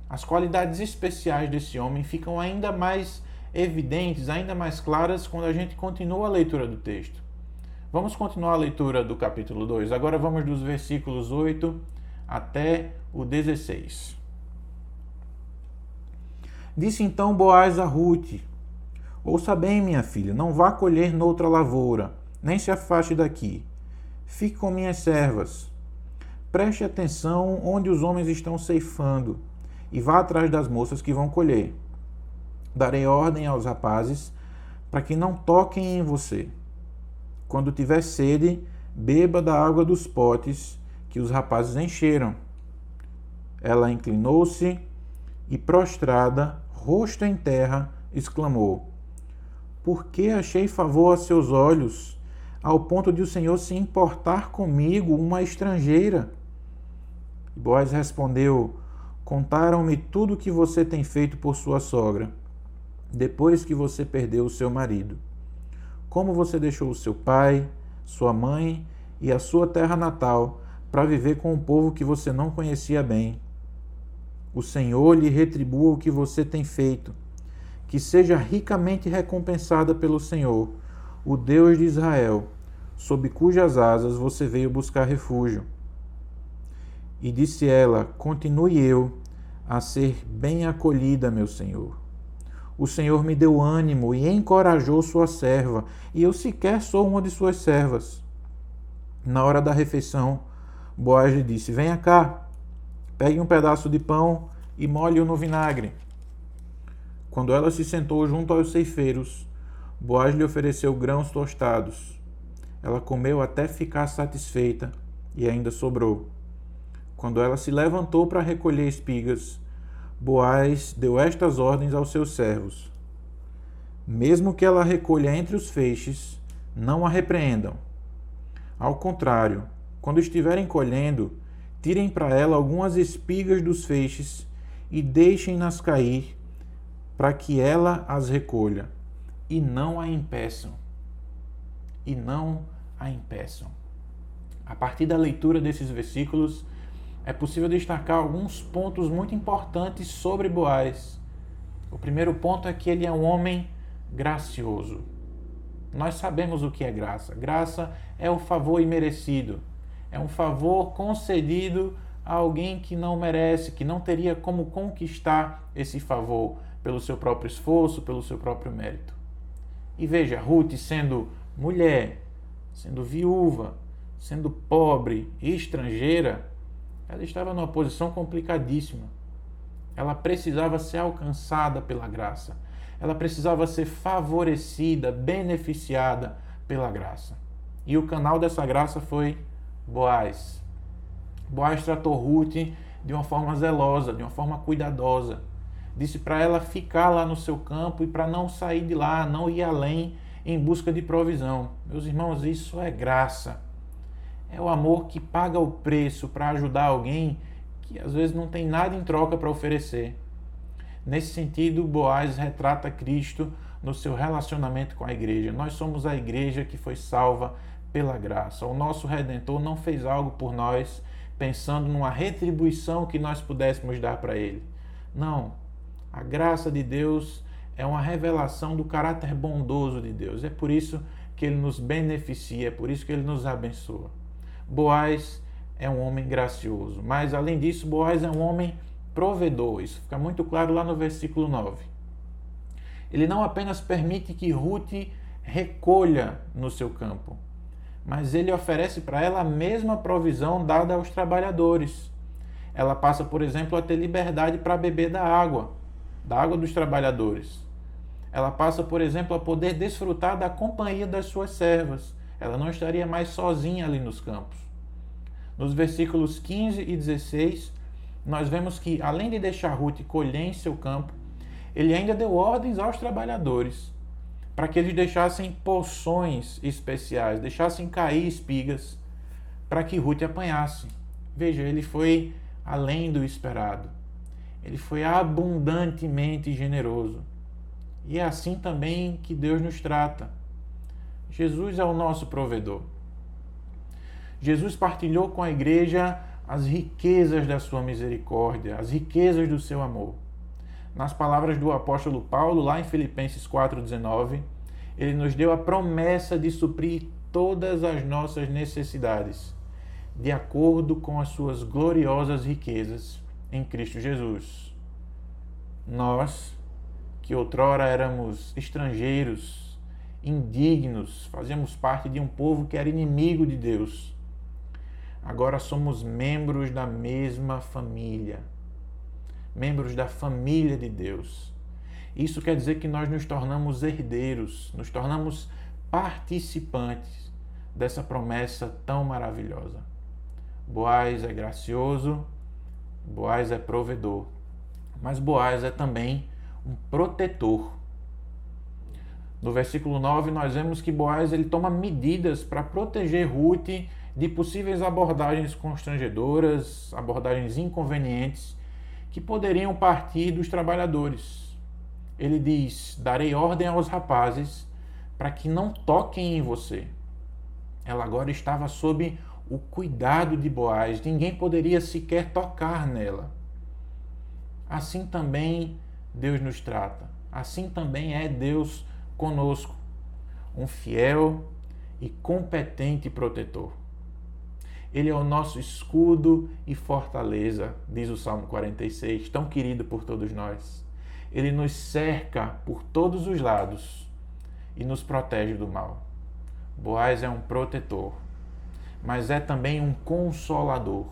As qualidades especiais desse homem ficam ainda mais evidentes, ainda mais claras quando a gente continua a leitura do texto. Vamos continuar a leitura do capítulo 2. Agora vamos dos versículos 8 até o 16. Disse então Boaz a Ruth: ouça bem, minha filha, não vá colher noutra lavoura, nem se afaste daqui. Fique com minhas servas. Preste atenção onde os homens estão ceifando e vá atrás das moças que vão colher. Darei ordem aos rapazes para que não toquem em você. Quando tiver sede, beba da água dos potes que os rapazes encheram. Ela inclinou-se e, prostrada, rosto em terra, exclamou: por que achei favor a seus olhos, ao ponto de o Senhor se importar comigo, uma estrangeira? E Boaz respondeu: contaram-me tudo o que você tem feito por sua sogra, depois que você perdeu o seu marido. Como você deixou o seu pai, sua mãe e a sua terra natal para viver com um povo que você não conhecia bem. O Senhor lhe retribua o que você tem feito, que seja ricamente recompensada pelo Senhor, o Deus de Israel, sob cujas asas você veio buscar refúgio. E disse ela: continue eu a ser bem acolhida, meu Senhor. O Senhor me deu ânimo e encorajou sua serva, e eu sequer sou uma de suas servas. Na hora da refeição, Boaz lhe disse: venha cá, pegue um pedaço de pão e molhe-o no vinagre. Quando ela se sentou junto aos ceifeiros, Boaz lhe ofereceu grãos tostados. Ela comeu até ficar satisfeita e ainda sobrou. Quando ela se levantou para recolher espigas, Boaz deu estas ordens aos seus servos: mesmo que ela recolha entre os feixes, não a repreendam. Ao contrário, quando estiverem colhendo, tirem para ela algumas espigas dos feixes e deixem-nas cair, para que ela as recolha, e não a impeçam. E não a impeçam. A partir da leitura desses versículos, é possível destacar alguns pontos muito importantes sobre Boaz. O primeiro ponto é que ele é um homem gracioso. Nós sabemos o que é graça. Graça é o favor imerecido. É um favor concedido a alguém que não merece, que não teria como conquistar esse favor pelo seu próprio esforço, pelo seu próprio mérito. E veja, Ruth, sendo mulher, sendo viúva, sendo pobre e estrangeira, ela estava numa posição complicadíssima. Ela precisava ser alcançada pela graça. Ela precisava ser favorecida, beneficiada pela graça. E o canal dessa graça foi Boaz. Boaz tratou Ruth de uma forma zelosa, de uma forma cuidadosa. Disse para ela ficar lá no seu campo e para não sair de lá, não ir além em busca de provisão. Meus irmãos, isso é graça. É o amor que paga o preço para ajudar alguém que às vezes não tem nada em troca para oferecer. Nesse sentido, Boaz retrata Cristo no seu relacionamento com a igreja. Nós somos a igreja que foi salva pela graça. O nosso Redentor não fez algo por nós pensando numa retribuição que nós pudéssemos dar para Ele. Não. A graça de Deus é uma revelação do caráter bondoso de Deus. É por isso que Ele nos beneficia, é por isso que Ele nos abençoa. Boaz é um homem gracioso, mas além disso, Boaz é um homem provedor. Isso fica muito claro lá no versículo 9. Ele não apenas permite que Ruth recolha no seu campo, mas ele oferece para ela a mesma provisão dada aos trabalhadores. Ela passa, por exemplo, a ter liberdade para beber da água dos trabalhadores. Ela passa, por exemplo, a poder desfrutar da companhia das suas servas. Ela não estaria mais sozinha ali nos campos. Nos versículos 15 e 16, nós vemos que, além de deixar Ruth colher em seu campo, ele ainda deu ordens aos trabalhadores para que eles deixassem porções especiais, deixassem cair espigas, para que Ruth apanhasse. Veja, ele foi além do esperado. Ele foi abundantemente generoso. E é assim também que Deus nos trata. Jesus é o nosso provedor. Jesus partilhou com a igreja as riquezas da sua misericórdia, as riquezas do seu amor. Nas palavras do apóstolo Paulo, lá em Filipenses 4,19, ele nos deu a promessa de suprir todas as nossas necessidades, de acordo com as suas gloriosas riquezas em Cristo Jesus. Nós, que outrora éramos estrangeiros, indignos, fazíamos parte de um povo que era inimigo de Deus, agora somos membros da mesma família, membros da família de Deus. Isso quer dizer que nós nos tornamos herdeiros, nos tornamos participantes dessa promessa tão maravilhosa. Boaz é gracioso, Boaz é provedor, mas Boaz é também um protetor. No versículo 9 nós vemos que Boaz ele toma medidas para proteger Ruth de possíveis abordagens constrangedoras, abordagens inconvenientes que poderiam partir dos trabalhadores. Ele diz: darei ordem aos rapazes para que não toquem em você. Ela agora estava sob o cuidado de Boaz, ninguém poderia sequer tocar nela. Assim também Deus nos trata, assim também é Deus conosco, um fiel e competente protetor. Ele é o nosso escudo e fortaleza, diz o Salmo 46, tão querido por todos nós. Ele nos cerca por todos os lados e nos protege do mal. Boaz é um protetor, mas é também um consolador.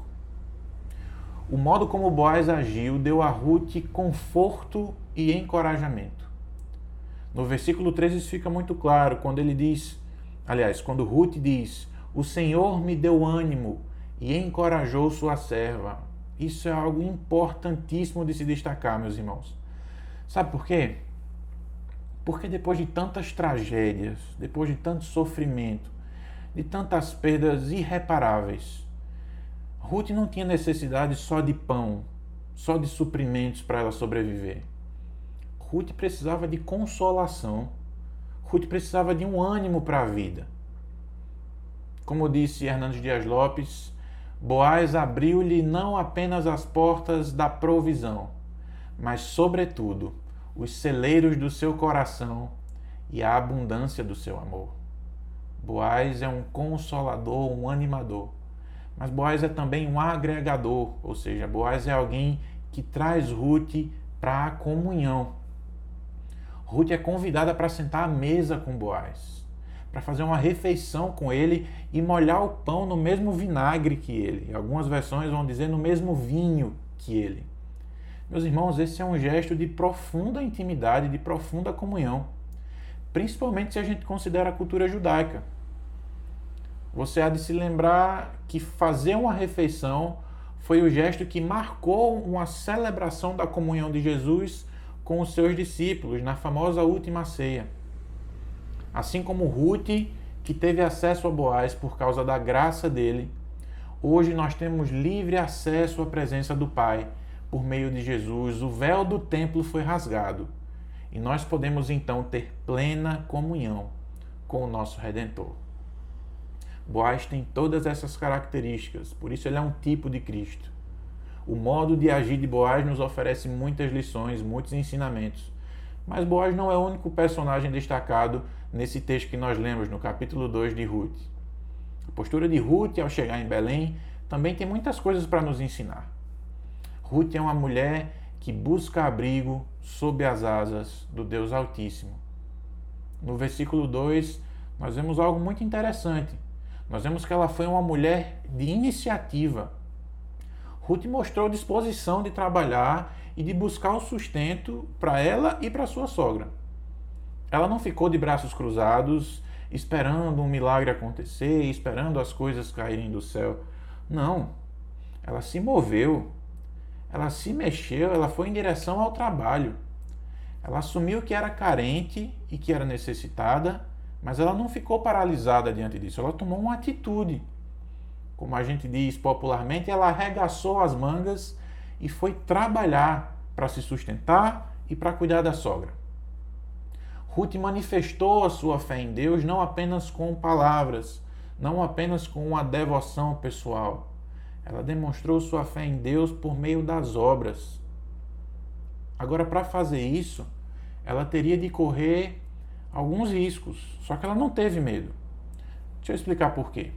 O modo como Boaz agiu deu a Ruth conforto e encorajamento. No versículo 13 isso fica muito claro, quando Ruth diz, o Senhor me deu ânimo e encorajou sua serva. Isso é algo importantíssimo de se destacar, meus irmãos. Sabe por quê? Porque depois de tantas tragédias, depois de tanto sofrimento, de tantas perdas irreparáveis, Ruth não tinha necessidade só de pão, só de suprimentos para ela sobreviver. Ruth precisava de consolação. Ruth precisava de um ânimo para a vida. Como disse Hernandes Dias Lopes, Boaz abriu-lhe não apenas as portas da provisão, mas, sobretudo, os celeiros do seu coração e a abundância do seu amor. Boaz é um consolador, um animador. Mas Boaz é também um agregador, ou seja, Boaz é alguém que traz Ruth para a comunhão. Ruth é convidada para sentar à mesa com Boaz, para fazer uma refeição com ele e molhar o pão no mesmo vinagre que ele. Algumas versões vão dizer no mesmo vinho que ele. Meus irmãos, esse é um gesto de profunda intimidade, de profunda comunhão, principalmente se a gente considera a cultura judaica. Você há de se lembrar que fazer uma refeição foi o gesto que marcou uma celebração da comunhão de Jesus com os seus discípulos na famosa última ceia. Assim como Ruth, que teve acesso a Boaz por causa da graça dele, hoje nós temos livre acesso à presença do Pai por meio de Jesus. O véu do templo foi rasgado e nós podemos então ter plena comunhão com o nosso Redentor. Boaz tem todas essas características, por isso ele é um tipo de Cristo. O modo de agir de Boaz nos oferece muitas lições, muitos ensinamentos. Mas Boaz não é o único personagem destacado nesse texto que nós lemos no capítulo 2 de Ruth. A postura de Ruth ao chegar em Belém também tem muitas coisas para nos ensinar. Ruth é uma mulher que busca abrigo sob as asas do Deus Altíssimo. No versículo 2, nós vemos algo muito interessante. Nós vemos que ela foi uma mulher de iniciativa. Ruth mostrou disposição de trabalhar e de buscar o sustento para ela e para sua sogra. Ela não ficou de braços cruzados, esperando um milagre acontecer, esperando as coisas caírem do céu. Não. Ela se moveu, ela se mexeu, ela foi em direção ao trabalho. Ela assumiu que era carente e que era necessitada, mas ela não ficou paralisada diante disso. Ela tomou uma atitude. Como a gente diz popularmente, ela arregaçou as mangas e foi trabalhar para se sustentar e para cuidar da sogra. Ruth manifestou a sua fé em Deus não apenas com palavras, não apenas com uma devoção pessoal. Ela demonstrou sua fé em Deus por meio das obras. Agora, para fazer isso, ela teria de correr alguns riscos, só que ela não teve medo. Deixa eu explicar por quê.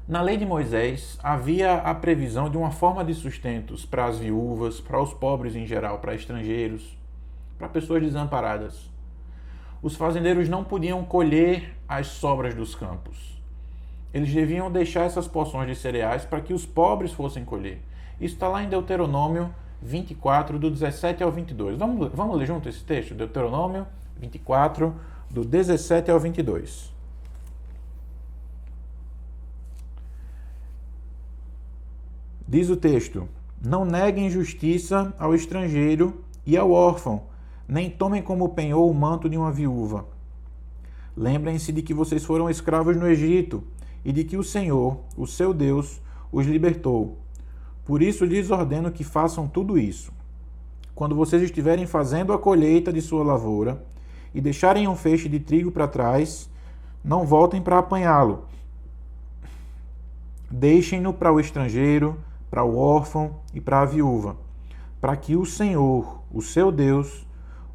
Na lei de Moisés, havia a previsão de uma forma de sustentos para as viúvas, para os pobres em geral, para estrangeiros, para pessoas desamparadas. Os fazendeiros não podiam colher as sobras dos campos. Eles deviam deixar essas porções de cereais para que os pobres fossem colher. Isso está lá em Deuteronômio 24, do 17 ao 22. Vamos ler junto esse texto? Deuteronômio 24, do 17 ao 22. Diz o texto: não neguem justiça ao estrangeiro e ao órfão, nem tomem como penhor o manto de uma viúva. Lembrem-se de que vocês foram escravos no Egito e de que o Senhor, o seu Deus, os libertou. Por isso lhes ordeno que façam tudo isso. Quando vocês estiverem fazendo a colheita de sua lavoura e deixarem um feixe de trigo para trás, não voltem para apanhá-lo. Deixem-no para o estrangeiro, para o órfão e para a viúva, para que o Senhor, o seu Deus,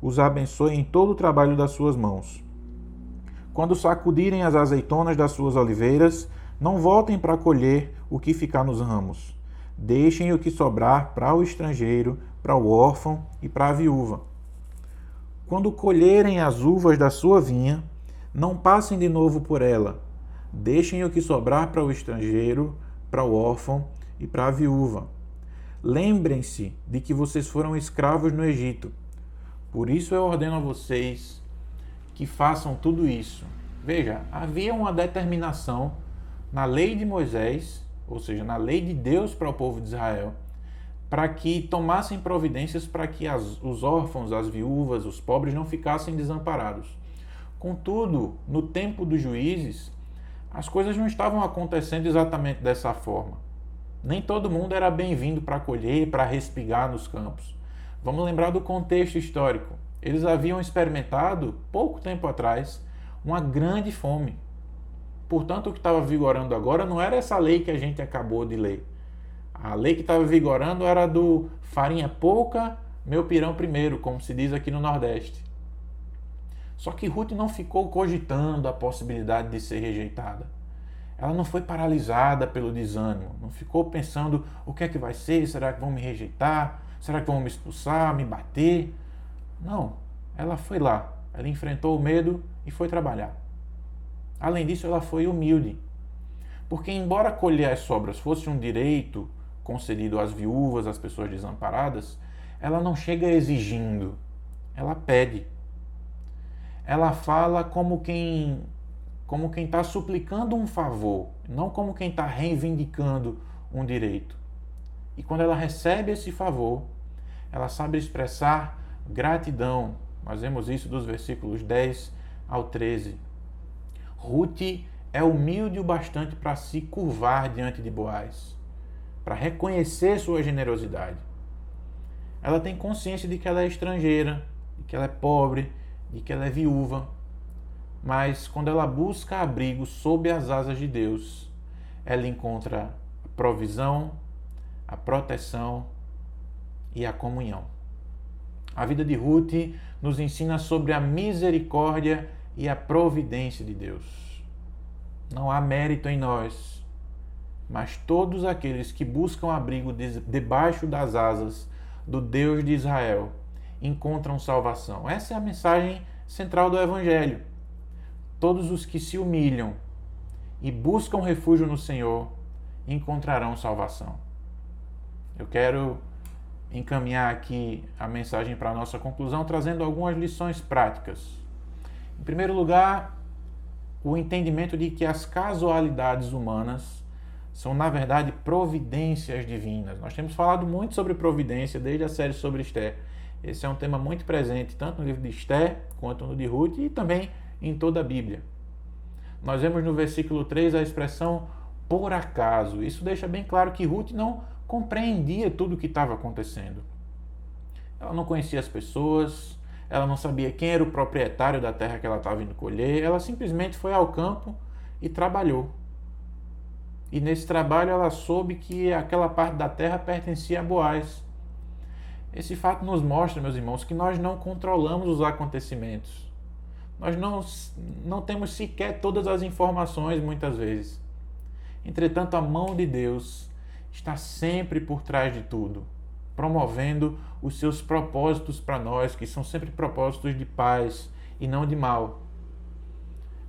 os abençoe em todo o trabalho das suas mãos. Quando sacudirem as azeitonas das suas oliveiras, não voltem para colher o que ficar nos ramos. Deixem o que sobrar para o estrangeiro, para o órfão e para a viúva. Quando colherem as uvas da sua vinha, não passem de novo por ela. Deixem o que sobrar para o estrangeiro, para o órfão e para a viúva. lembrem-se de que vocês foram escravos no Egito. Por isso eu ordeno a vocês que façam tudo isso. Veja, havia uma determinação na lei de Moisés, ou seja, na lei de Deus para o povo de Israel, para que tomassem providências para que os órfãos, as viúvas, os pobres não ficassem desamparados. Contudo, no tempo dos juízes, as coisas não estavam acontecendo exatamente dessa forma. Nem todo mundo era bem-vindo para colher, para respigar nos campos. Vamos lembrar do contexto histórico. Eles haviam experimentado, pouco tempo atrás, uma grande fome. Portanto, o que estava vigorando agora não era essa lei que a gente acabou de ler. A lei que estava vigorando era do farinha pouca, meu pirão primeiro, como se diz aqui no Nordeste. Só que Ruth não ficou cogitando a possibilidade de ser rejeitada. Ela não foi paralisada pelo desânimo, não ficou pensando o que é que vai ser, será que vão me rejeitar, será que vão me expulsar, me bater? Não, ela foi lá, ela enfrentou o medo e foi trabalhar. Além disso, ela foi humilde, porque embora colher as sobras fosse um direito concedido às viúvas, às pessoas desamparadas, ela não chega exigindo, ela pede. Ela fala como quem está suplicando um favor, não como quem está reivindicando um direito. E quando ela recebe esse favor, ela sabe expressar gratidão. Nós vemos isso dos versículos 10 ao 13. Ruth é humilde o bastante para se curvar diante de Boaz, para reconhecer sua generosidade. Ela tem consciência de que ela é estrangeira, de que ela é pobre, de que ela é viúva. Mas quando ela busca abrigo sob as asas de Deus, ela encontra a provisão, a proteção e a comunhão. A vida de Ruth nos ensina sobre a misericórdia e a providência de Deus. Não há mérito em nós, mas todos aqueles que buscam abrigo debaixo das asas do Deus de Israel encontram salvação. Essa é a mensagem central do Evangelho. Todos os que se humilham e buscam refúgio no Senhor encontrarão salvação. Eu quero encaminhar aqui a mensagem para a nossa conclusão, trazendo algumas lições práticas. Em primeiro lugar, o entendimento de que as casualidades humanas são, na verdade, providências divinas. Nós temos falado muito sobre providência desde a série sobre Esther. Esse é um tema muito presente, tanto no livro de Esther, quanto no de Ruth, e também em toda a Bíblia. Nós vemos no versículo 3 a expressão por acaso. Isso deixa bem claro que Ruth não compreendia tudo o que estava acontecendo. Ela não conhecia as pessoas, ela não sabia quem era o proprietário da terra que ela estava indo colher, ela simplesmente foi ao campo e trabalhou. E nesse trabalho ela soube que aquela parte da terra pertencia a Boaz. Esse fato nos mostra, meus irmãos, que nós não controlamos os acontecimentos. Nós não temos sequer todas as informações muitas vezes. Entretanto, a mão de Deus está sempre por trás de tudo, promovendo os seus propósitos para nós, que são sempre propósitos de paz e não de mal.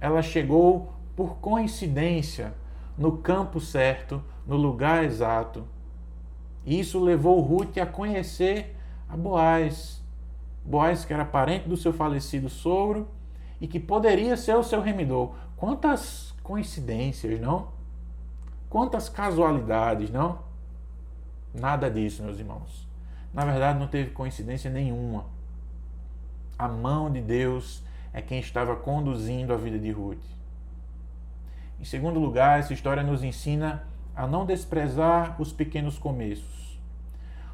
Ela chegou por coincidência no campo certo, no lugar exato. E isso levou Ruth a conhecer a Boaz. Boaz, que era parente do seu falecido sogro e que poderia ser o seu remidor. Quantas coincidências, não? Quantas casualidades, não? Nada disso, meus irmãos. Na verdade, não teve coincidência nenhuma. A mão de Deus é quem estava conduzindo a vida de Ruth. Em segundo lugar, essa história nos ensina a não desprezar os pequenos começos.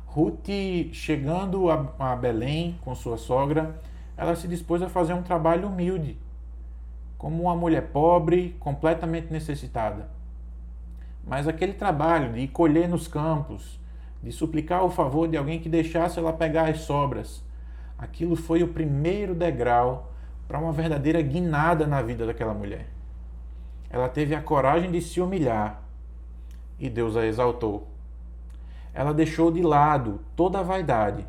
Ruth, chegando a Belém com sua sogra, ela se dispôs a fazer um trabalho humilde, como uma mulher pobre, completamente necessitada. Mas aquele trabalho de colher nos campos, de suplicar o favor de alguém que deixasse ela pegar as sobras, aquilo foi o primeiro degrau para uma verdadeira guinada na vida daquela mulher. Ela teve a coragem de se humilhar e Deus a exaltou. Ela deixou de lado toda a vaidade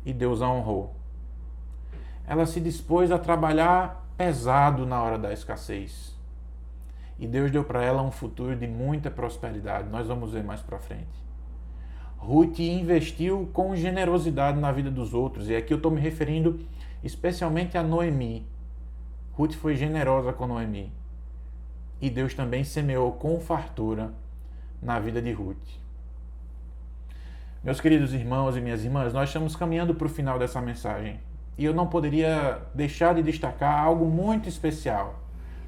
e Deus a honrou. Ela se dispôs a trabalhar pesado na hora da escassez. E Deus deu para ela um futuro de muita prosperidade. Nós vamos ver mais para frente. Ruth investiu com generosidade na vida dos outros. E aqui eu estou me referindo especialmente a Noemi. Ruth foi generosa com Noemi. E Deus também semeou com fartura na vida de Ruth. Meus queridos irmãos e minhas irmãs, nós estamos caminhando para o final dessa mensagem. E eu não poderia deixar de destacar algo muito especial.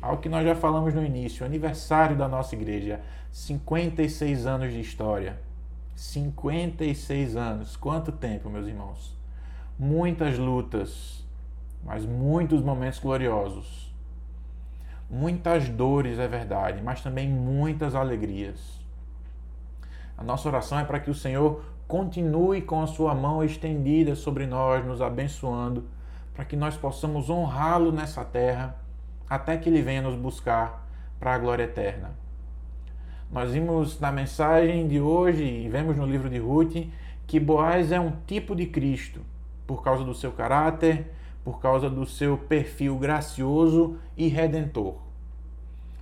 Algo que nós já falamos no início, o aniversário da nossa igreja. 56 anos de história. 56 anos. Quanto tempo, meus irmãos? Muitas lutas, mas muitos momentos gloriosos. Muitas dores, é verdade, mas também muitas alegrias. A nossa oração é para que o Senhor continue com a sua mão estendida sobre nós, nos abençoando, para que nós possamos honrá-lo nessa terra, até que Ele venha nos buscar para a glória eterna. Nós vimos na mensagem de hoje, e vemos no livro de Ruth, que Boaz é um tipo de Cristo, por causa do seu caráter, por causa do seu perfil gracioso e redentor.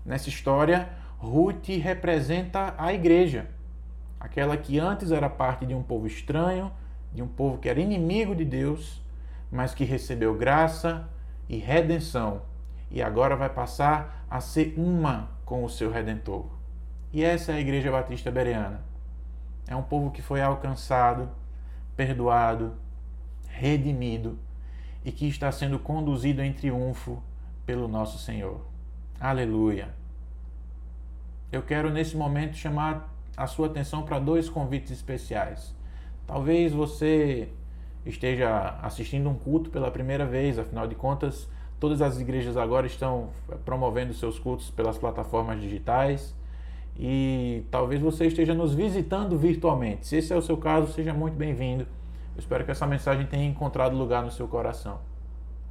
Nessa história, Ruth representa a igreja, aquela que antes era parte de um povo estranho, de um povo que era inimigo de Deus, mas que recebeu graça e redenção, e agora vai passar a ser uma com o seu Redentor. E essa é a Igreja Batista Bereana. É um povo que foi alcançado, perdoado, redimido e que está sendo conduzido em triunfo pelo nosso Senhor. Aleluia! Eu quero nesse momento chamar a sua atenção para 2 convites especiais. Talvez você esteja assistindo um culto pela primeira vez, afinal de contas, todas as igrejas agora estão promovendo seus cultos pelas plataformas digitais e talvez você esteja nos visitando virtualmente. Se esse é o seu caso, seja muito bem-vindo. Eu espero que essa mensagem tenha encontrado lugar no seu coração.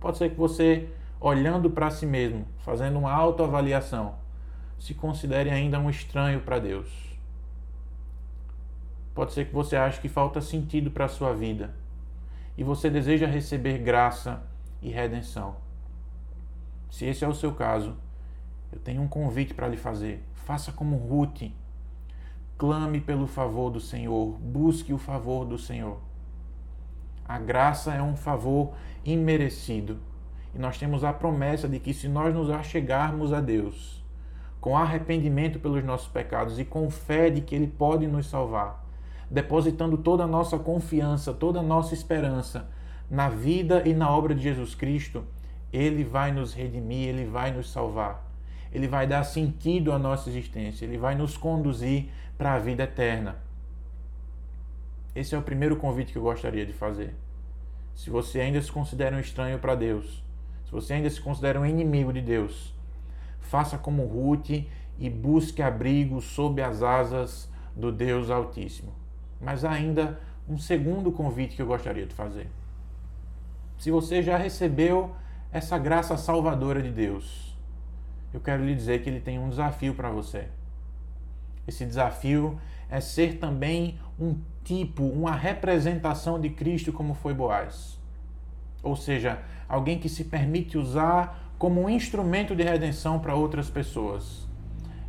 Pode ser que você, olhando para si mesmo, fazendo uma autoavaliação, se considere ainda um estranho para Deus. Pode ser que você ache que falta sentido para a sua vida e você deseja receber graça e redenção. Se esse é o seu caso, eu tenho um convite para lhe fazer. Faça como Ruth. Clame pelo favor do Senhor. Busque o favor do Senhor. A graça é um favor imerecido. E nós temos a promessa de que se nós nos achegarmos a Deus, com arrependimento pelos nossos pecados e com fé de que Ele pode nos salvar, depositando toda a nossa confiança, toda a nossa esperança na vida e na obra de Jesus Cristo, Ele vai nos redimir, Ele vai nos salvar. Ele vai dar sentido à nossa existência, Ele vai nos conduzir para a vida eterna. Esse é o primeiro convite que eu gostaria de fazer. Se você ainda se considera um estranho para Deus, se você ainda se considera um inimigo de Deus, faça como Ruth e busque abrigo sob as asas do Deus Altíssimo. Mas há ainda um segundo convite que eu gostaria de fazer. Se você já recebeu essa graça salvadora de Deus, eu quero lhe dizer que Ele tem um desafio para você. Esse desafio é ser também um tipo, uma representação de Cristo como foi Boaz. Ou seja, alguém que se permite usar como um instrumento de redenção para outras pessoas.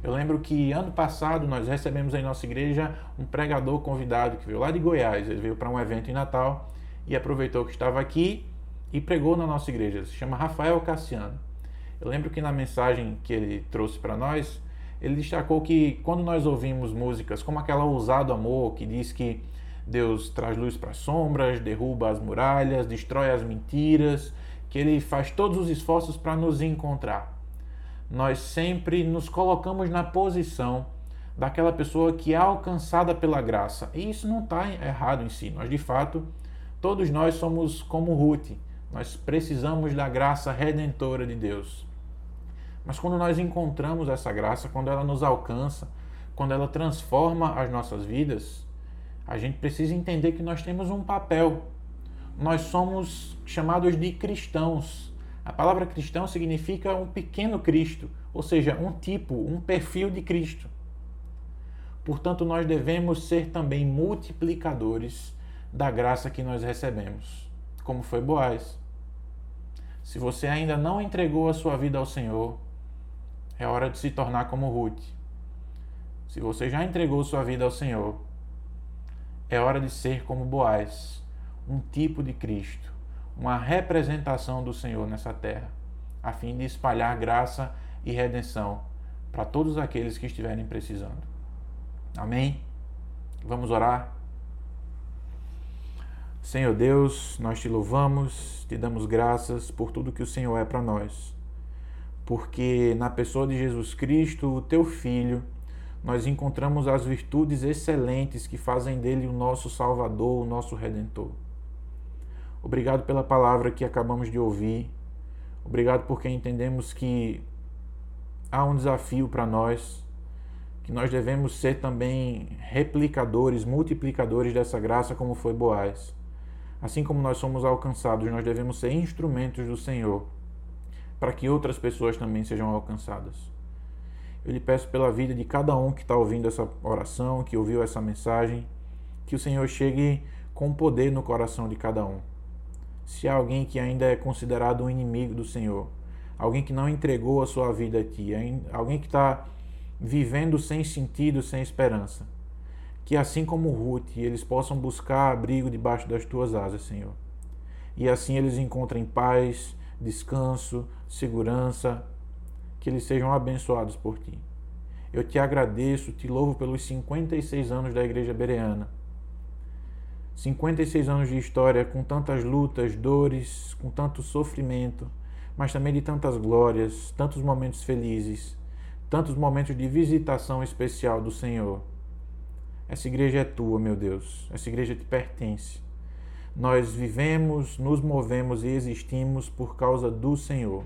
Eu lembro que ano passado nós recebemos em nossa igreja um pregador convidado que veio lá de Goiás. Ele veio para um evento em Natal e aproveitou que estava aqui e pregou na nossa igreja. Se chama Rafael Cassiano. Eu lembro que na mensagem que ele trouxe para nós, ele destacou que quando nós ouvimos músicas como aquela Ousado Amor, que diz que Deus traz luz para as sombras, derruba as muralhas, destrói as mentiras, que Ele faz todos os esforços para nos encontrar. Nós sempre nos colocamos na posição daquela pessoa que é alcançada pela graça. E isso não está errado em si. Nós, de fato, todos nós somos como Ruth. Nós precisamos da graça redentora de Deus. Mas quando nós encontramos essa graça, quando ela nos alcança, quando ela transforma as nossas vidas, a gente precisa entender que nós temos um papel. Nós somos chamados de cristãos. A palavra cristão significa um pequeno Cristo, ou seja, um tipo, um perfil de Cristo. Portanto, nós devemos ser também multiplicadores da graça que nós recebemos, como foi Boaz. Se você ainda não entregou a sua vida ao Senhor, é hora de se tornar como Ruth. Se você já entregou sua vida ao Senhor, É hora de ser como Boaz, um tipo de Cristo, uma representação do Senhor nessa terra, a fim de espalhar graça e redenção para todos aqueles que estiverem precisando. Amém? Vamos orar? Senhor Deus, nós te louvamos, te damos graças por tudo que o Senhor é para nós. Porque na pessoa de Jesus Cristo, o teu Filho, nós encontramos as virtudes excelentes que fazem dele o nosso Salvador, o nosso Redentor. Obrigado pela palavra que acabamos de ouvir. Obrigado porque entendemos que há um desafio para nós, que nós devemos ser também replicadores, multiplicadores dessa graça como foi Boaz. Assim como nós somos alcançados, nós devemos ser instrumentos do Senhor para que outras pessoas também sejam alcançadas. Eu lhe peço pela vida de cada um que está ouvindo essa oração, que ouviu essa mensagem, que o Senhor chegue com poder no coração de cada um. Se há alguém que ainda é considerado um inimigo do Senhor, alguém que não entregou a sua vida a Ti, alguém que está vivendo sem sentido, sem esperança, que assim como Ruth, eles possam buscar abrigo debaixo das Tuas asas, Senhor. E assim eles encontrem paz, descanso, segurança, que eles sejam abençoados por Ti. Eu Te agradeço, Te louvo pelos 56 anos da Igreja Bereana. 56 anos de história com tantas lutas, dores, com tanto sofrimento, mas também de tantas glórias, tantos momentos felizes, tantos momentos de visitação especial do Senhor. Essa igreja é Tua, meu Deus. Essa igreja Te pertence. Nós vivemos, nos movemos e existimos por causa do Senhor.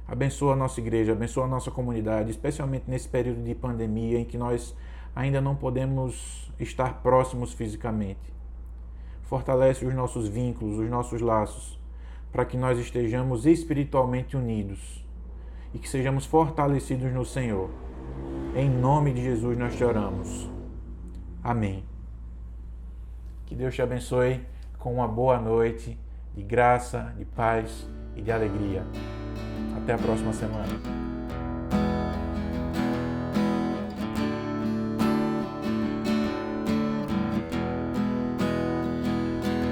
Abençoa a nossa igreja, abençoa a nossa comunidade, especialmente nesse período de pandemia em que nós ainda não podemos estar próximos fisicamente. Fortalece os nossos vínculos, os nossos laços, para que nós estejamos espiritualmente unidos e que sejamos fortalecidos no Senhor. Em nome de Jesus nós te oramos. Amém. Que Deus te abençoe com uma boa noite de graça, de paz e de alegria. Até a próxima semana.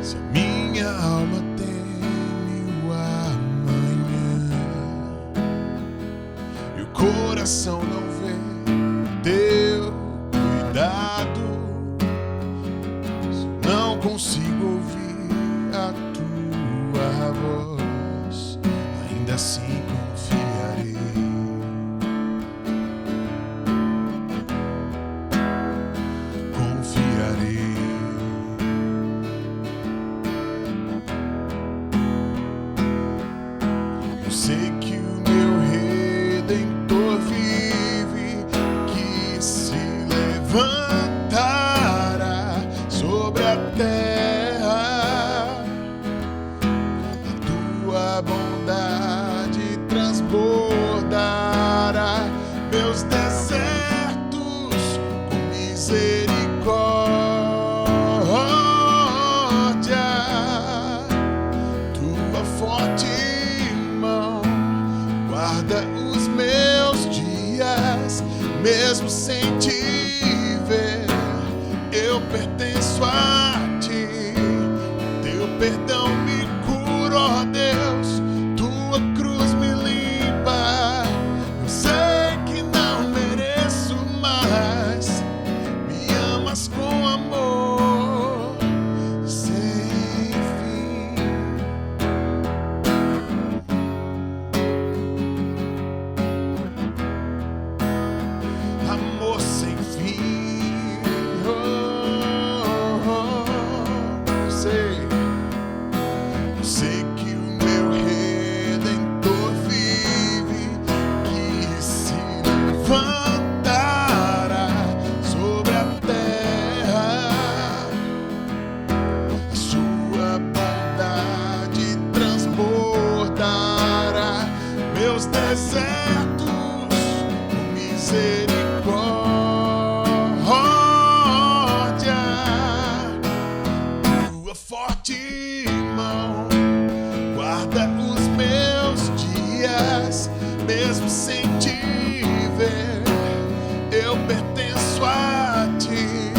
Se a minha alma teme o amanhã e o coração não vê teu cuidado, se eu não consigo ouvir a tua voz, ainda assim confiarei. Confiarei. Eu sei que o meu Redentor vive, que se levantará sobre a terra. A tua bondade transbordará meus desertos com misericórdia. Tua forte mão guarda os meus dias, mesmo sem te ver. Eu pertenço a ti, teu perdão me cura, ó Deus, tua cruz me limpa. Eu sei que não mereço mais, me amas com amor sem fim. Amor sem fim. Oh, oh, oh. Eu sei que o meu Redentor vive, que se levantará sobre a terra. A sua bondade transbordará meus desertos com misericórdia. Tua forte mão guarda os meus dias, mesmo sem te ver. Eu pertenço a ti,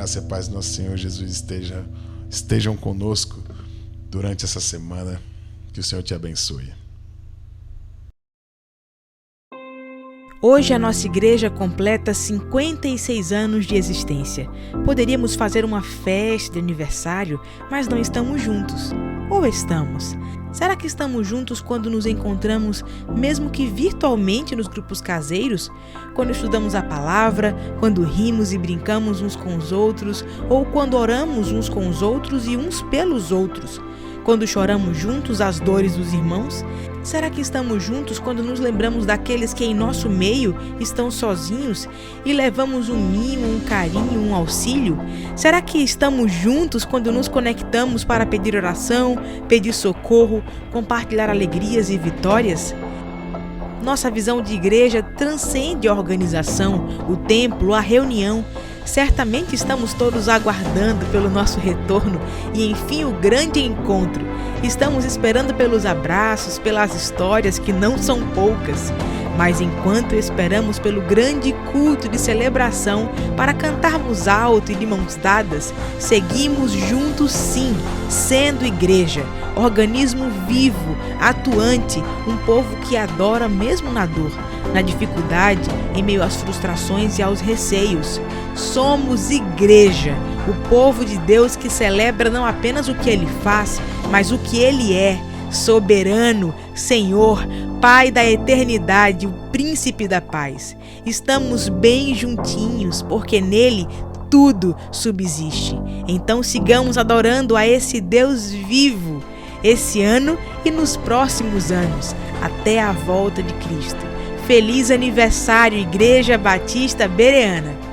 graça e a paz do nosso Senhor Jesus estejam conosco durante essa semana. Que o Senhor te abençoe. Hoje a nossa igreja completa 56 anos de existência. Poderíamos fazer uma festa de aniversário, mas não estamos juntos. Ou estamos? Será que estamos juntos quando nos encontramos, mesmo que virtualmente nos grupos caseiros? Quando estudamos a palavra, quando rimos e brincamos uns com os outros, ou quando oramos uns com os outros e uns pelos outros? Quando choramos juntos as dores dos irmãos? Será que estamos juntos quando nos lembramos daqueles que em nosso meio estão sozinhos e levamos um mimo, um carinho, um auxílio? Será que estamos juntos quando nos conectamos para pedir oração, pedir socorro, compartilhar alegrias e vitórias? Nossa visão de igreja transcende a organização, o templo, a reunião. Certamente estamos todos aguardando pelo nosso retorno e, enfim, o grande encontro. Estamos esperando pelos abraços, pelas histórias que não são poucas. Mas enquanto esperamos pelo grande culto de celebração para cantarmos alto e de mãos dadas, seguimos juntos sim, sendo igreja, organismo vivo, atuante, um povo que adora mesmo na dor, na dificuldade, em meio às frustrações e aos receios. Somos igreja, o povo de Deus que celebra não apenas o que Ele faz, mas o que Ele é, soberano, Senhor, Pai da eternidade, o Príncipe da paz. Estamos bem juntinhos, porque nele tudo subsiste. Então sigamos adorando a esse Deus vivo, esse ano e nos próximos anos, até a volta de Cristo. Feliz aniversário, Igreja Batista Bereana!